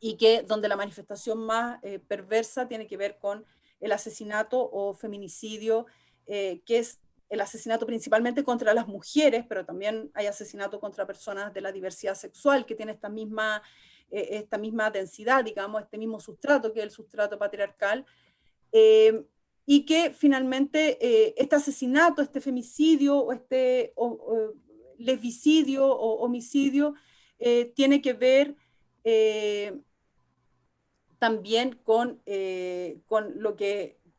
y donde la manifestación más perversa tiene que ver con el asesinato o feminicidio, que es el asesinato principalmente contra las mujeres, pero también hay asesinato contra personas de la diversidad sexual, que tiene esta misma densidad, digamos, este mismo sustrato, que es el sustrato patriarcal, y que finalmente este asesinato, este femicidio, o este lesbicidio o homicidio, tiene que ver también con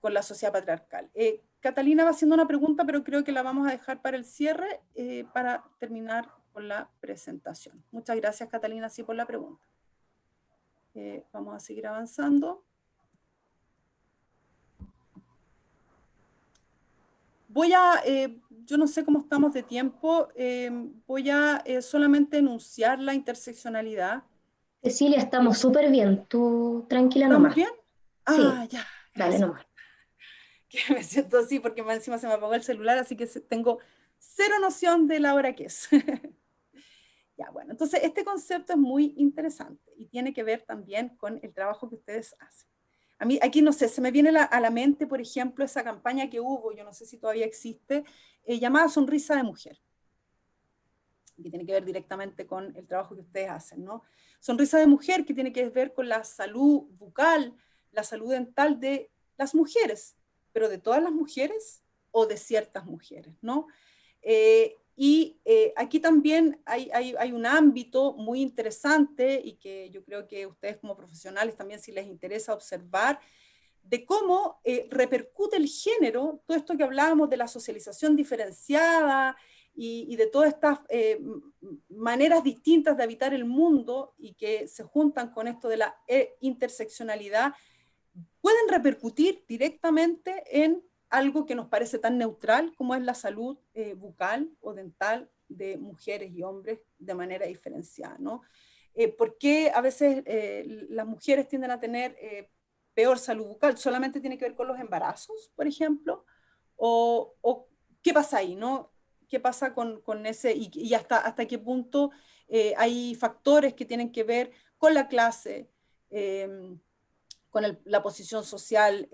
la sociedad patriarcal. Catalina va haciendo una pregunta, pero creo que la vamos a dejar para el cierre, para terminar con la presentación. Muchas gracias, Catalina, sí, por la pregunta. Vamos a seguir avanzando. Yo no sé cómo estamos de tiempo, voy a solamente enunciar la interseccionalidad. Cecilia, estamos súper bien, tú tranquila nomás. nomás. ¿Estamos bien? Sí, Ya. dale nomás. Que me siento así porque encima se me apagó el celular, así que tengo cero noción de la hora que es. Ya, bueno, entonces este concepto es muy interesante y tiene que ver también con el trabajo que ustedes hacen. A mí aquí, no sé, se me viene a la mente, por ejemplo, esa campaña que hubo, yo no sé si todavía existe, llamada Sonrisa de Mujer, que tiene que ver directamente con el trabajo que ustedes hacen, ¿no? Sonrisa de Mujer, que tiene que ver con la salud bucal, la salud dental de las mujeres, pero de todas las mujeres o de ciertas mujeres, ¿no? Aquí también hay un ámbito muy interesante y que yo creo que ustedes como profesionales también, si les interesa observar, de cómo repercute el género, todo esto que hablábamos de la socialización diferenciada y de todas estas maneras distintas de habitar el mundo y que se juntan con esto de la interseccionalidad, pueden repercutir directamente en algo que nos parece tan neutral como es la salud bucal o dental de mujeres y hombres de manera diferenciada, ¿no? ¿Por qué a veces las mujeres tienden a tener peor salud bucal? ¿Solamente tiene que ver con los embarazos, por ejemplo? ¿O qué pasa ahí, no? ¿Qué pasa con ese, y hasta qué punto hay factores que tienen que ver con la clase, con la posición social,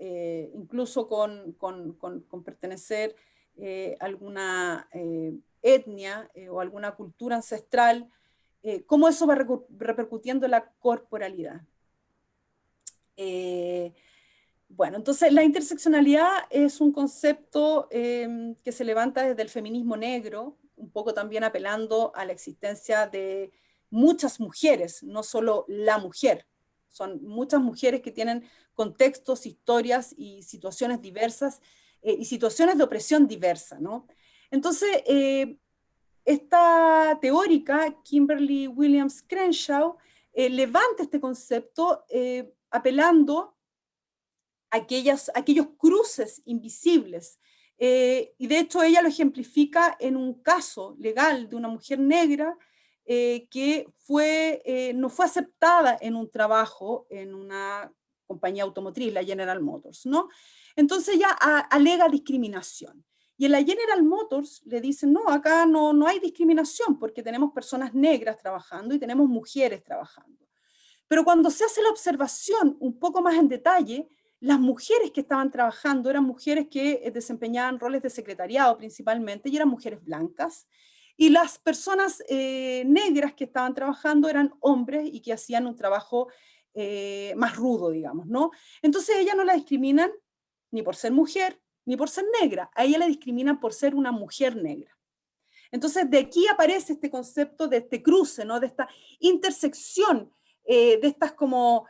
incluso con pertenecer a alguna etnia o alguna cultura ancestral? ¿Cómo eso va repercutiendo en la corporalidad? Bueno, entonces la interseccionalidad es un concepto que se levanta desde el feminismo negro, un poco también apelando a la existencia de muchas mujeres, no solo la mujer. Son muchas mujeres que tienen contextos, historias y situaciones diversas y situaciones de opresión diversa, ¿no? Entonces, esta teórica, Kimberly Williams Crenshaw, levanta este concepto apelando a aquellos cruces invisibles. Y de hecho ella lo ejemplifica en un caso legal de una mujer negra que no fue aceptada en un trabajo en una compañía automotriz, la General Motors, ¿no? Entonces ella alega discriminación. Y en la General Motors le dicen, no, acá no hay discriminación porque tenemos personas negras trabajando y tenemos mujeres trabajando. Pero cuando se hace la observación un poco más en detalle, las mujeres que estaban trabajando eran mujeres que desempeñaban roles de secretariado principalmente y eran mujeres blancas. Y las personas negras que estaban trabajando eran hombres y que hacían un trabajo más rudo, digamos, ¿no? Entonces ella no la discriminan ni por ser mujer, ni por ser negra. A ella la discriminan por ser una mujer negra. Entonces, de aquí aparece este concepto de este cruce, ¿no? De esta intersección, de estas como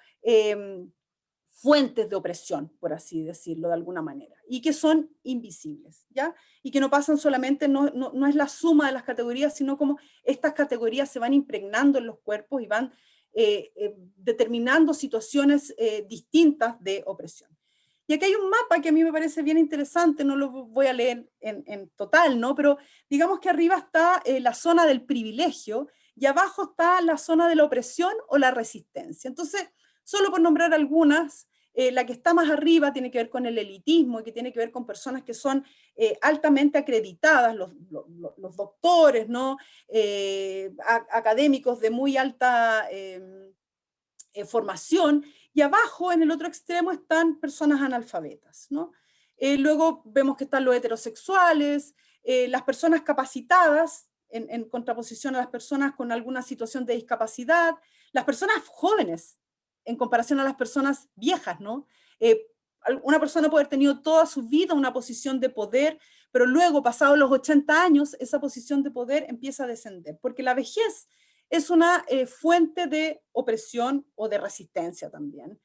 fuentes de opresión, por así decirlo de alguna manera, y que son invisibles, ¿ya? Y que no pasan solamente, no es la suma de las categorías, sino como estas categorías se van impregnando en los cuerpos y van determinando situaciones distintas de opresión. Y aquí hay un mapa que a mí me parece bien interesante, no lo voy a leer en total, ¿no? Pero digamos que arriba está la zona del privilegio y abajo está la zona de la opresión o la resistencia. Entonces, solo por nombrar algunas, la que está más arriba tiene que ver con el elitismo y que tiene que ver con personas que son altamente acreditadas, los doctores, ¿no? Académicos de muy alta formación, y abajo, en el otro extremo, están personas analfabetas, ¿no? Luego vemos que están los heterosexuales, las personas capacitadas, en contraposición a las personas con alguna situación de discapacidad, las personas jóvenes, en comparación a las personas viejas, ¿no? Una persona puede haber tenido toda su vida una posición de poder, pero luego, pasados los 80 años, esa posición de poder empieza a descender, porque la vejez es una fuente de opresión o de resistencia también.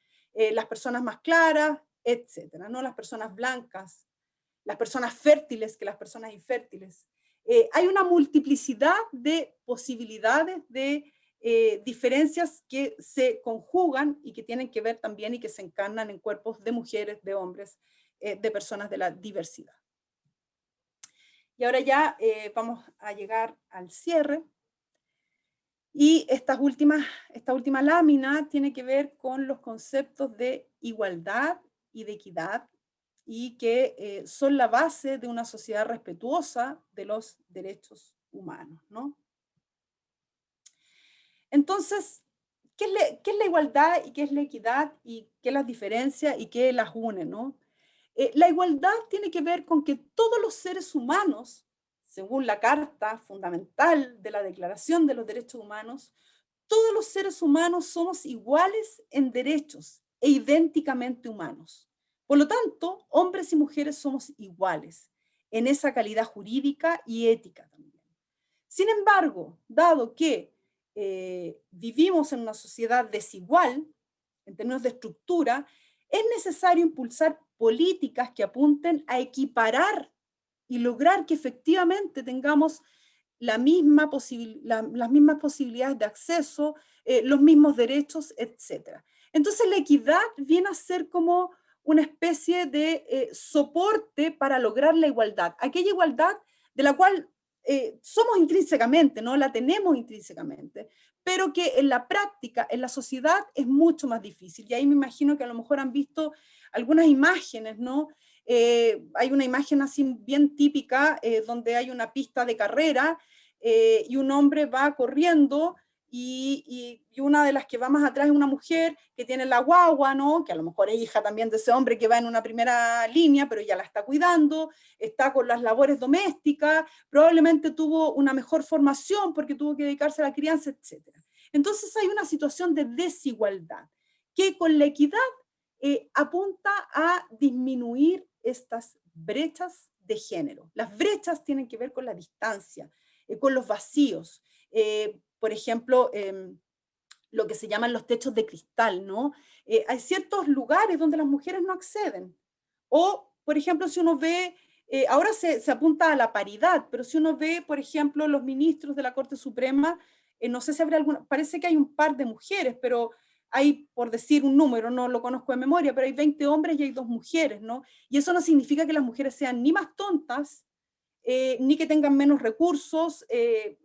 Las personas más claras, etcétera, ¿no? Las personas blancas, las personas fértiles que las personas infértiles. Hay una multiplicidad de posibilidades, de diferencias que se conjugan y que tienen que ver también y que se encarnan en cuerpos de mujeres, de hombres, de personas de la diversidad. Y ahora ya vamos a llegar al cierre. Y esta última lámina tiene que ver con los conceptos de igualdad y de equidad, y que son la base de una sociedad respetuosa de los derechos humanos, ¿no? Entonces, ¿qué es la igualdad y qué es la equidad y qué las diferencia y qué las une, ¿no? La igualdad tiene que ver con que todos los seres humanos, según la Carta Fundamental de la Declaración de los Derechos Humanos, todos los seres humanos somos iguales en derechos e idénticamente humanos. Por lo tanto, hombres y mujeres somos iguales en esa calidad jurídica y ética también. Sin embargo, dado que vivimos en una sociedad desigual, en términos de estructura, es necesario impulsar políticas que apunten a equiparar y lograr que efectivamente tengamos las mismas posibilidades de acceso, los mismos derechos, etc. Entonces la equidad viene a ser como una especie de soporte para lograr la igualdad, aquella igualdad de la cual somos intrínsecamente, ¿no? La tenemos intrínsecamente, pero que en la práctica, en la sociedad, es mucho más difícil. Y ahí me imagino que a lo mejor han visto algunas imágenes, ¿no? Hay una imagen así bien típica, donde hay una pista de carrera, y un hombre va corriendo, y una de las que va más atrás es una mujer que tiene la guagua, ¿no? Que a lo mejor es hija también de ese hombre que va en una primera línea, pero ya la está cuidando, está con las labores domésticas, probablemente tuvo una mejor formación porque tuvo que dedicarse a la crianza, etc. Entonces hay una situación de desigualdad que con la equidad apunta a disminuir estas brechas de género. Las brechas tienen que ver con la distancia, con los vacíos. Por ejemplo, lo que se llaman los techos de cristal, ¿no? Hay ciertos lugares donde las mujeres no acceden. O, por ejemplo, si uno ve, ahora se apunta a la paridad, pero si uno ve, por ejemplo, los ministros de la Corte Suprema, no sé si habrá alguna, parece que hay un par de mujeres, pero hay, por decir un número, no lo conozco de memoria, pero hay 20 hombres y hay 2 mujeres, ¿no? Y eso no significa que las mujeres sean ni más tontas, ni que tengan menos recursos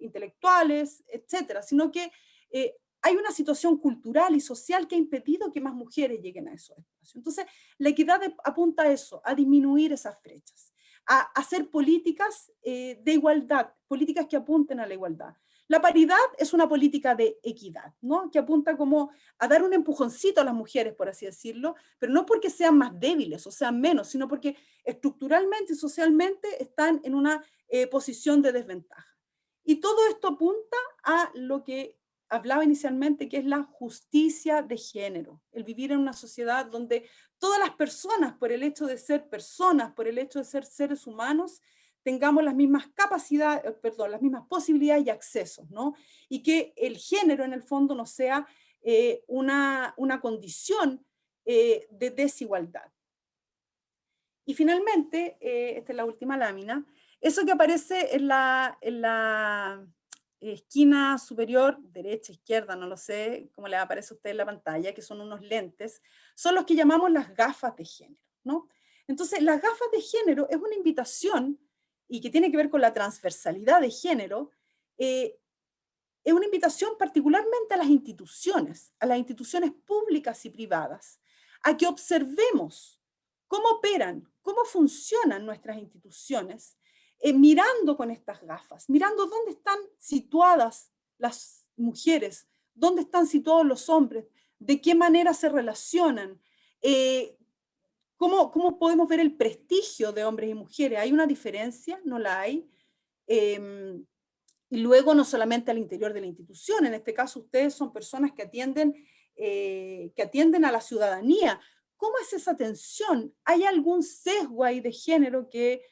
intelectuales, etcétera, sino que hay una situación cultural y social que ha impedido que más mujeres lleguen a esos espacios. Entonces, la equidad apunta a eso, a disminuir esas brechas, a hacer políticas de igualdad, políticas que apunten a la igualdad. La paridad es una política de equidad, ¿no? Que apunta como a dar un empujoncito a las mujeres, por así decirlo, pero no porque sean más débiles o sean menos, sino porque estructuralmente y socialmente están en una posición de desventaja. Y todo esto apunta a lo que hablaba inicialmente, que es la justicia de género, el vivir en una sociedad donde todas las personas, por el hecho de ser personas, por el hecho de ser seres humanos, tengamos las mismas capacidades, perdón, las mismas posibilidades y accesos, ¿no? Y que el género en el fondo no sea una condición de desigualdad. Y finalmente, esta es la última lámina, eso que aparece en la esquina superior, derecha, izquierda, no lo sé cómo le aparece a usted en la pantalla, que son unos lentes, son los que llamamos las gafas de género, ¿no? Entonces, las gafas de género es una invitación, y que tiene que ver con la transversalidad de género, es una invitación particularmente a las instituciones públicas y privadas, a que observemos cómo operan, cómo funcionan nuestras instituciones, mirando con estas gafas, mirando dónde están situadas las mujeres, dónde están situados los hombres, de qué manera se relacionan, ¿Cómo podemos ver el prestigio de hombres y mujeres? ¿Hay una diferencia? ¿No la hay? Y luego no solamente al interior de la institución, en este caso ustedes son personas que atienden a la ciudadanía. ¿Cómo es esa atención? ¿Hay algún sesgo ahí de género que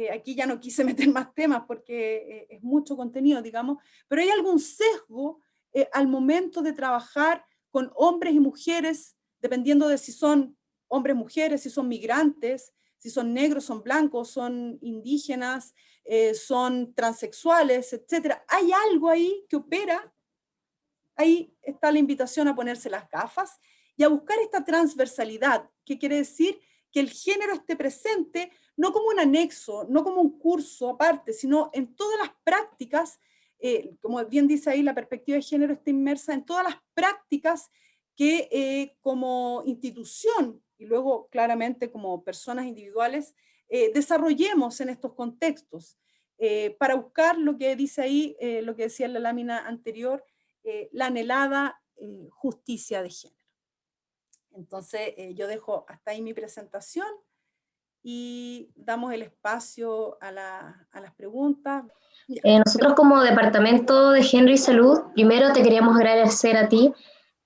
aquí ya no quise meter más temas porque es mucho contenido, digamos, pero hay algún sesgo al momento de trabajar con hombres y mujeres, dependiendo de si son hombres, mujeres, si son migrantes, si son negros, son blancos, son indígenas, son transexuales, etc. ¿Hay algo ahí que opera? Ahí está la invitación a ponerse las gafas y a buscar esta transversalidad, que quiere decir que el género esté presente no como un anexo, no como un curso aparte, sino en todas las prácticas, como bien dice ahí, la perspectiva de género está inmersa en todas las prácticas que como institución y luego claramente como personas individuales desarrollemos en estos contextos para buscar lo que dice ahí, lo que decía en la lámina anterior, la anhelada justicia de género. Entonces yo dejo hasta ahí mi presentación y damos el espacio a las preguntas. Nosotros como Departamento de Género y Salud, primero te queríamos agradecer a ti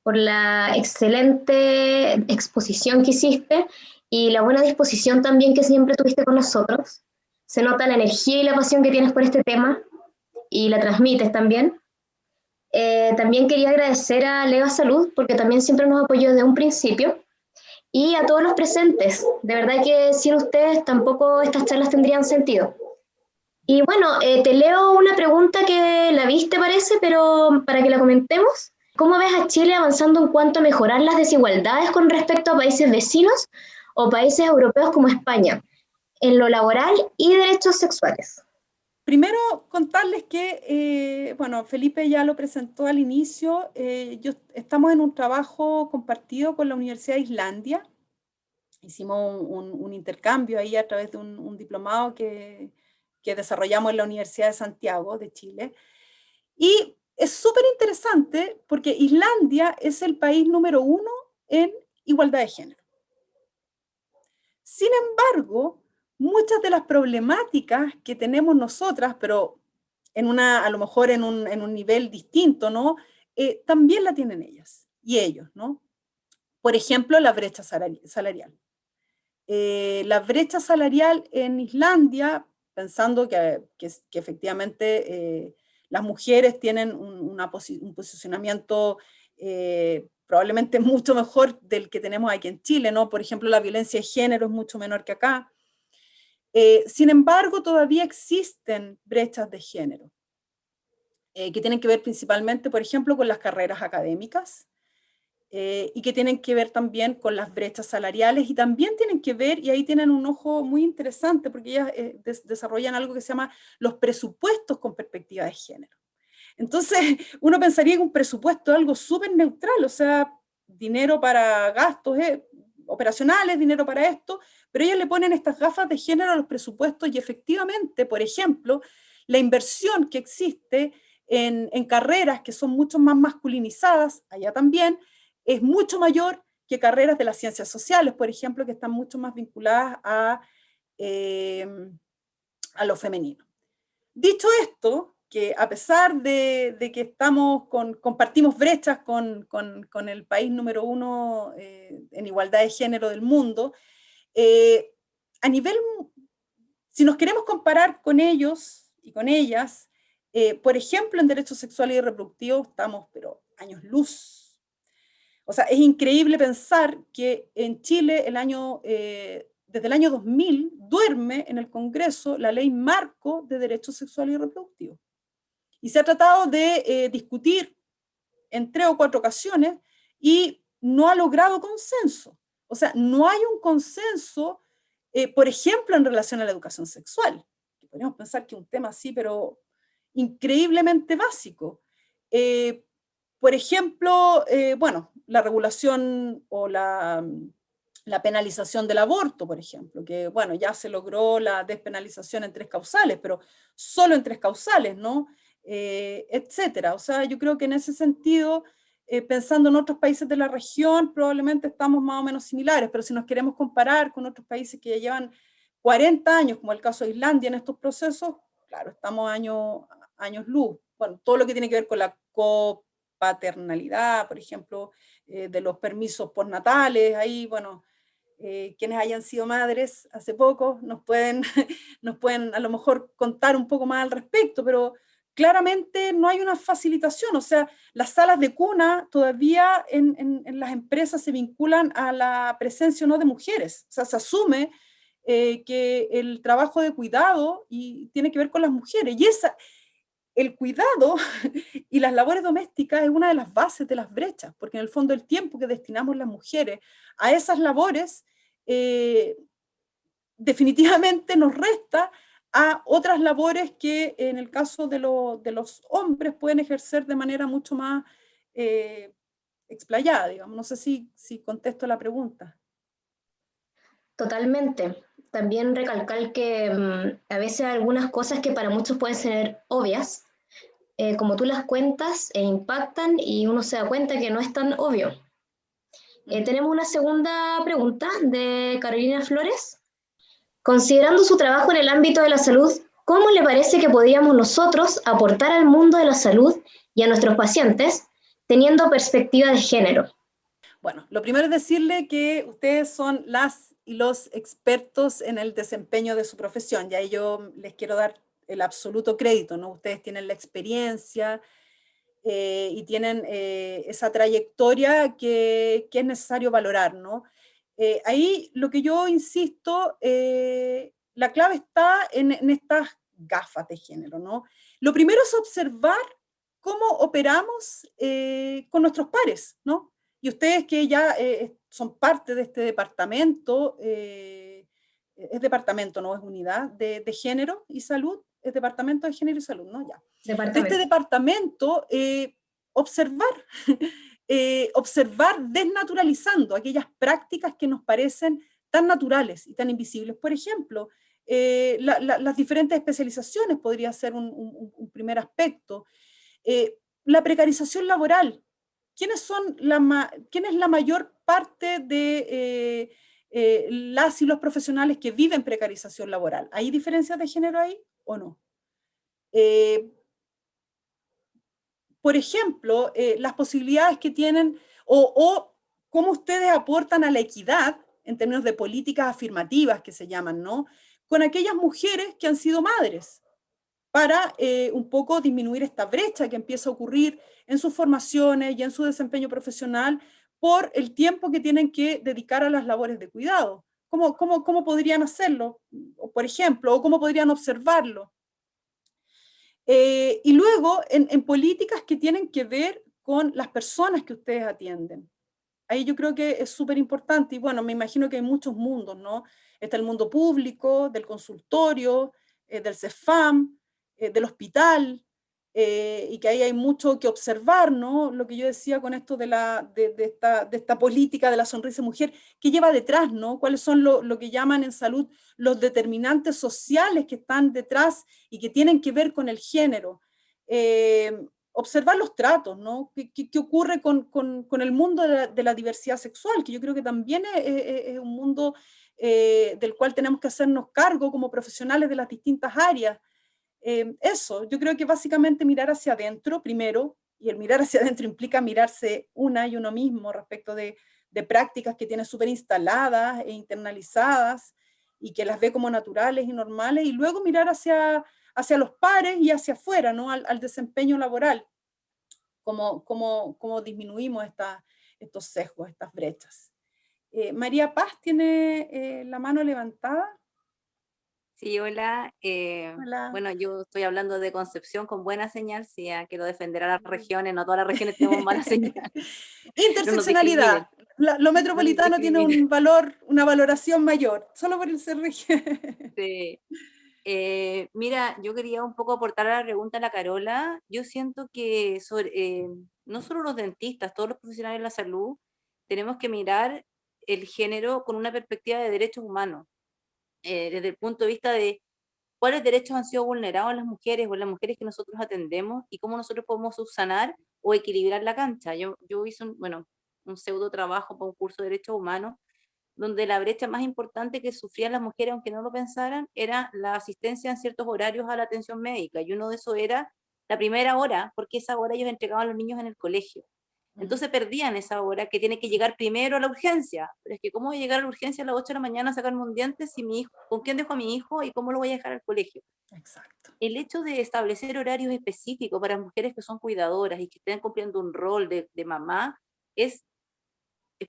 por la excelente exposición que hiciste y la buena disposición también que siempre tuviste con nosotros. Se nota la energía y la pasión que tienes por este tema y la transmites también. También quería agradecer a Lega Salud porque también siempre nos apoyó desde un principio y a todos los presentes. De verdad que sin ustedes tampoco estas charlas tendrían sentido. Y bueno, te leo una pregunta que la viste parece, pero para que la comentemos. ¿Cómo ves a Chile avanzando en cuanto a mejorar las desigualdades con respecto a países vecinos o países europeos como España, en lo laboral y derechos sexuales? primero contarles que, bueno, Felipe ya lo presentó al inicio, estamos en un trabajo compartido con la Universidad de Islandia. Hicimos un intercambio ahí a través de un diplomado que desarrollamos en la Universidad de Santiago de Chile. Y es súper interesante porque Islandia es el país número 1 en igualdad de género. Sin embargo, muchas de las problemáticas que tenemos nosotras, pero a lo mejor en un nivel distinto, ¿no? También la tienen ellas y ellos, ¿no? Por ejemplo, la brecha salarial. La brecha salarial en Islandia, pensando que efectivamente las mujeres tienen un posicionamiento probablemente mucho mejor del que tenemos aquí en Chile, ¿no? Por ejemplo, la violencia de género es mucho menor que acá. Sin embargo, todavía existen brechas de género, que tienen que ver principalmente, por ejemplo, con las carreras académicas, y que tienen que ver también con las brechas salariales, y también tienen que ver, y ahí tienen un ojo muy interesante, porque ellas desarrollan algo que se llama los presupuestos con perspectiva de género. Entonces, uno pensaría que un presupuesto es algo súper neutral, o sea, dinero para gastos operacionales, dinero para esto, pero ellos le ponen estas gafas de género a los presupuestos y efectivamente, por ejemplo, la inversión que existe en carreras que son mucho más masculinizadas, allá también, es mucho mayor que carreras de las ciencias sociales, por ejemplo, que están mucho más vinculadas a lo femenino. Dicho esto, que a pesar de que compartimos brechas con el país número 1 en igualdad de género del mundo, si nos queremos comparar con ellos y con ellas, por ejemplo, en derechos sexuales y reproductivos estamos, pero años luz. O sea, es increíble pensar que en Chile desde el año 2000 duerme en el Congreso la ley marco de derechos sexuales y reproductivos. Y se ha tratado de discutir en 3 o 4 ocasiones y no ha logrado consenso. O sea, no hay un consenso, por ejemplo, en relación a la educación sexual. Podríamos pensar que es un tema así, pero increíblemente básico. Por ejemplo, bueno, la regulación o la penalización del aborto, por ejemplo, que bueno, ya se logró la despenalización en 3 causales, pero solo en 3 causales, ¿no? Etcétera. O sea, yo creo que en ese sentido, pensando en otros países de la región, probablemente estamos más o menos similares, pero si nos queremos comparar con otros países que ya llevan 40 años, como el caso de Islandia en estos procesos, claro, estamos años luz. Bueno, todo lo que tiene que ver con la copaternalidad, por ejemplo, de los permisos postnatales, ahí, bueno, quienes hayan sido madres hace poco nos pueden a lo mejor contar un poco más al respecto, pero claramente no hay una facilitación. O sea, las salas de cuna todavía en las empresas se vinculan a la presencia o no de mujeres. O sea, se asume que el trabajo de cuidado tiene que ver con las mujeres, y el cuidado y las labores domésticas es una de las bases de las brechas, porque en el fondo el tiempo que destinamos las mujeres a esas labores definitivamente nos resta a otras labores que en el caso de los hombres pueden ejercer de manera mucho más explayada, digamos. No sé si contesto la pregunta. Totalmente. También recalcar que a veces algunas cosas que para muchos pueden ser obvias, como tú las cuentas, impactan y uno se da cuenta que no es tan obvio. Tenemos una segunda pregunta de Carolina Flores. Considerando su trabajo en el ámbito de la salud, ¿cómo le parece que podríamos nosotros aportar al mundo de la salud y a nuestros pacientes teniendo perspectiva de género? Bueno, lo primero es decirle que ustedes son las y los expertos en el desempeño de su profesión, y ahí yo les quiero dar el absoluto crédito, ¿no? Ustedes tienen la experiencia y tienen esa trayectoria que es necesario valorar, ¿no? Ahí lo que yo insisto, la clave está en estas gafas de género, ¿no? Lo primero es observar cómo operamos con nuestros pares, ¿no? Y ustedes que ya son parte de este departamento, es departamento, no es unidad de género y salud, es Departamento de Género y Salud, ¿no? Ya. De Departamento. este departamento, observar, observar desnaturalizando aquellas prácticas que nos parecen tan naturales y tan invisibles. Por ejemplo, las diferentes especializaciones podría ser un primer aspecto. La precarización laboral. ¿Quién es la mayor parte de las y los profesionales que viven precarización laboral? ¿Hay diferencias de género ahí o no? Por ejemplo, las posibilidades que tienen o cómo ustedes aportan a la equidad en términos de políticas afirmativas que se llaman, ¿no? Con aquellas mujeres que han sido madres, para un poco disminuir esta brecha que empieza a ocurrir en sus formaciones y en su desempeño profesional por el tiempo que tienen que dedicar a las labores de cuidado. ¿Cómo podrían hacerlo, por ejemplo, o cómo podrían observarlo? Y luego, en políticas que tienen que ver con las personas que ustedes atienden. Ahí yo creo que es súper importante, y bueno, me imagino que hay muchos mundos, ¿no? Está el mundo público, del consultorio, del CEFAM, del hospital, y que ahí hay mucho que observar, ¿no? Lo que yo decía con esto de esta política de la sonrisa mujer, ¿qué lleva detrás, ¿no? ¿Cuáles son lo que llaman en salud los determinantes sociales que están detrás y que tienen que ver con el género? Observar los tratos, ¿no? ¿Qué ocurre con el mundo de la diversidad sexual? Que yo creo que también es un mundo del cual tenemos que hacernos cargo como profesionales de las distintas áreas. Eso, yo creo que básicamente mirar hacia adentro primero, y el mirar hacia adentro implica mirarse una y uno mismo respecto de prácticas que tiene súper instaladas e internalizadas y que las ve como naturales y normales, y luego mirar hacia los pares y hacia afuera, ¿no? Al desempeño laboral, cómo disminuimos estos sesgos, estas brechas. María Paz tiene la mano levantada. Sí, hola. Hola. Bueno, yo estoy hablando de Concepción con buena señal, sí, quiero defender a las regiones, no todas las regiones tenemos mala señal. Interseccionalidad. Lo metropolitano tiene un valor, una valoración mayor, solo por el ser región. Sí. Mira, yo quería un poco aportar a la pregunta de la Carola. Yo siento que no solo los dentistas, todos los profesionales de la salud, tenemos que mirar el género con una perspectiva de derechos humanos, desde el punto de vista de cuáles derechos han sido vulnerados en las mujeres o en las mujeres que nosotros atendemos y cómo nosotros podemos subsanar o equilibrar la cancha. Yo hice un pseudo trabajo para un curso de derechos humanos donde la brecha más importante que sufrían las mujeres, aunque no lo pensaran, era la asistencia en ciertos horarios a la atención médica, y uno de esos era la primera hora, porque esa hora ellos entregaban a los niños en el colegio. Entonces perdían esa hora que tiene que llegar primero a la urgencia. Pero es que ¿cómo voy a llegar a la urgencia a las 8 de la mañana a sacarme un diente si mi hijo, con quién dejo a mi hijo y cómo lo voy a dejar al colegio? Exacto. El hecho de establecer horarios específicos para mujeres que son cuidadoras y que estén cumpliendo un rol de mamá es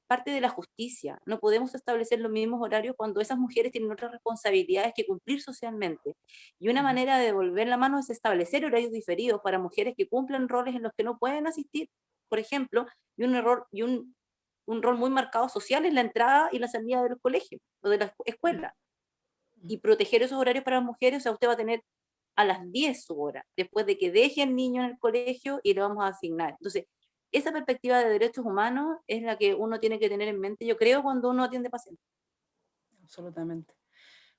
parte de la justicia. No podemos establecer los mismos horarios cuando esas mujeres tienen otras responsabilidades que cumplir socialmente. Y una manera de devolver la mano es establecer horarios diferidos para mujeres que cumplen roles en los que no pueden asistir, por ejemplo, y un rol muy marcado social en la entrada y la salida de los colegios o de la escuela. Y proteger esos horarios para las mujeres, o sea, usted va a tener a las 10 su hora, después de que deje al niño en el colegio y le vamos a asignar. Entonces, esa perspectiva de derechos humanos es la que uno tiene que tener en mente, yo creo, cuando uno atiende pacientes. Absolutamente.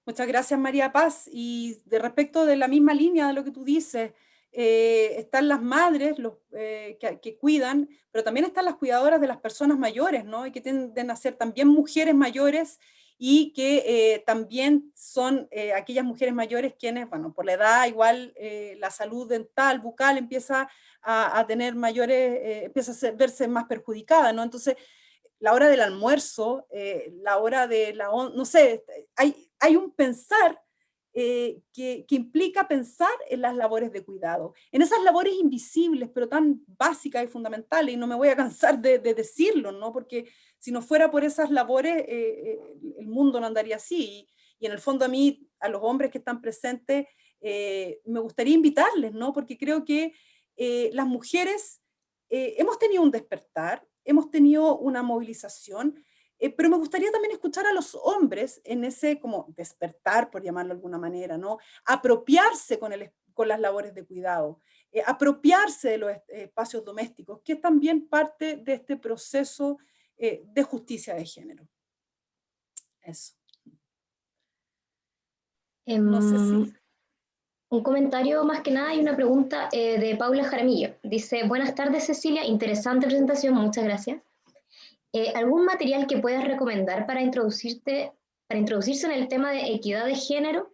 Muchas gracias, María Paz. Y de respecto de la misma línea de lo que tú dices, están las madres que cuidan, pero también están las cuidadoras de las personas mayores, ¿no? Y que tienden a ser también mujeres mayores y que también son aquellas mujeres mayores quienes, bueno, por la edad igual la salud dental, bucal empieza a tener mayores, empieza a verse más perjudicada, ¿no? Entonces, la hora del almuerzo, la hora de no sé, hay un pensar que implica pensar en las labores de cuidado, en esas labores invisibles, pero tan básicas y fundamentales, y no me voy a cansar de decirlo, ¿no? Porque si no fuera por esas labores, el mundo no andaría así, y en el fondo a mí, a los hombres que están presentes, me gustaría invitarles, ¿no? Porque creo que las mujeres hemos tenido un despertar, hemos tenido una movilización, Pero me gustaría también escuchar a los hombres en ese como despertar, por llamarlo de alguna manera, ¿no? Apropiarse con las labores de cuidado, apropiarse de los espacios domésticos, que es también parte de este proceso de justicia de género. Eso. No sé si... Un comentario más que nada y una pregunta de Paula Jaramillo. Dice, buenas tardes Cecilia, interesante presentación, muchas gracias. ¿Algún material que puedas recomendar para introducirse en el tema de equidad de género?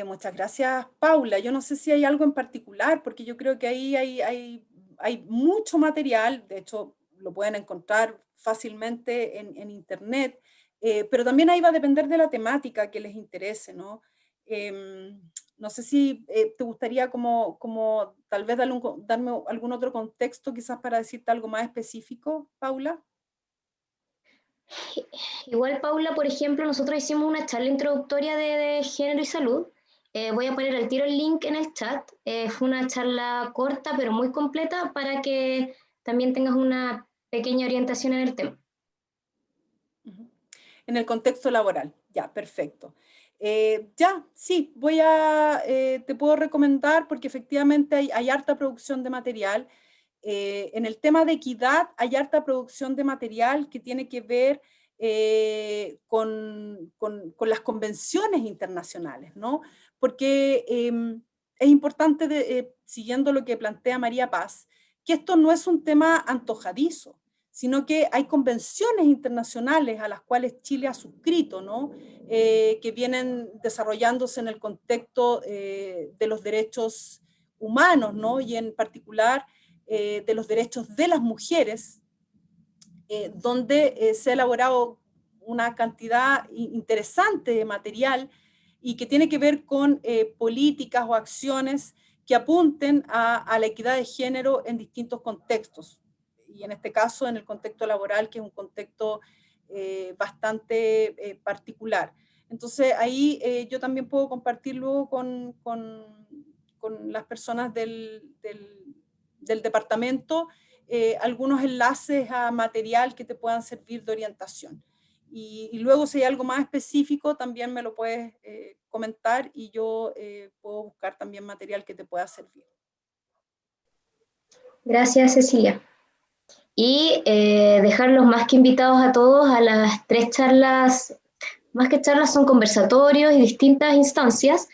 Muchas gracias, Paula. Yo no sé si hay algo en particular, porque yo creo que ahí hay mucho material, de hecho lo pueden encontrar fácilmente en internet, pero también ahí va a depender de la temática que les interese, ¿no? No sé si te gustaría como tal vez darme algún otro contexto quizás para decirte algo más específico, Paula. Igual, Paula, por ejemplo, nosotros hicimos una charla introductoria de género y salud. Voy a poner al tiro el link en el chat. Fue una charla corta pero muy completa para que también tengas una pequeña orientación en el tema. En el contexto laboral, ya, perfecto. Sí, te puedo recomendar porque efectivamente hay harta producción de material. En el tema de equidad hay harta producción de material que tiene que ver con las convenciones internacionales, ¿no? Porque es importante, siguiendo lo que plantea María Paz, que esto no es un tema antojadizo, sino que hay convenciones internacionales a las cuales Chile ha suscrito, ¿no? Que vienen desarrollándose en el contexto de los derechos humanos, ¿no? Y en particular de los derechos de las mujeres, donde se ha elaborado una cantidad interesante de material y que tiene que ver con políticas o acciones que apunten a la equidad de género en distintos contextos. Y en este caso, en el contexto laboral, que es un contexto bastante particular. Entonces, ahí yo también puedo compartir luego con las personas del departamento algunos enlaces a material que te puedan servir de orientación. Y luego, si hay algo más específico, también me lo puedes comentar y yo puedo buscar también material que te pueda servir. Gracias, Cecilia. Y dejarlos más que invitados a todos a las 3 charlas, más que charlas son conversatorios y distintas instancias,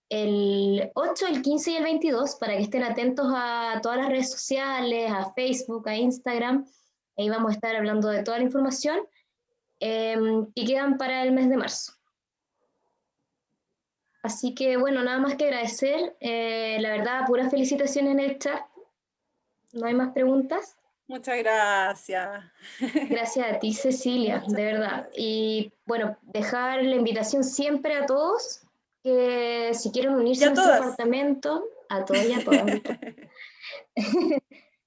el 8, el 15 y el 22, para que estén atentos a todas las redes sociales, a Facebook, a Instagram. Ahí vamos a estar hablando de toda la información que quedan para el mes de marzo. Así que bueno, nada más que agradecer. La verdad, puras felicitaciones en el chat. ¿No hay más preguntas? Muchas gracias. Gracias a ti, Cecilia, de verdad. Y bueno, dejar la invitación siempre a todos que si quieren unirse a nuestro departamento, a todos y a todas,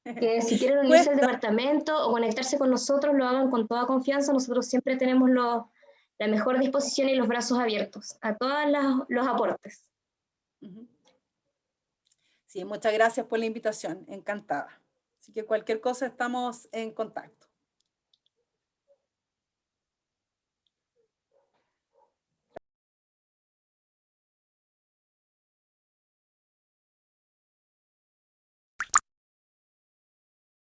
que si quieren unirse al departamento o conectarse con nosotros, lo hagan con toda confianza. Nosotros siempre tenemos la mejor disposición y los brazos abiertos a todos los aportes. Sí, muchas gracias por la invitación, encantada. Así que cualquier cosa estamos en contacto.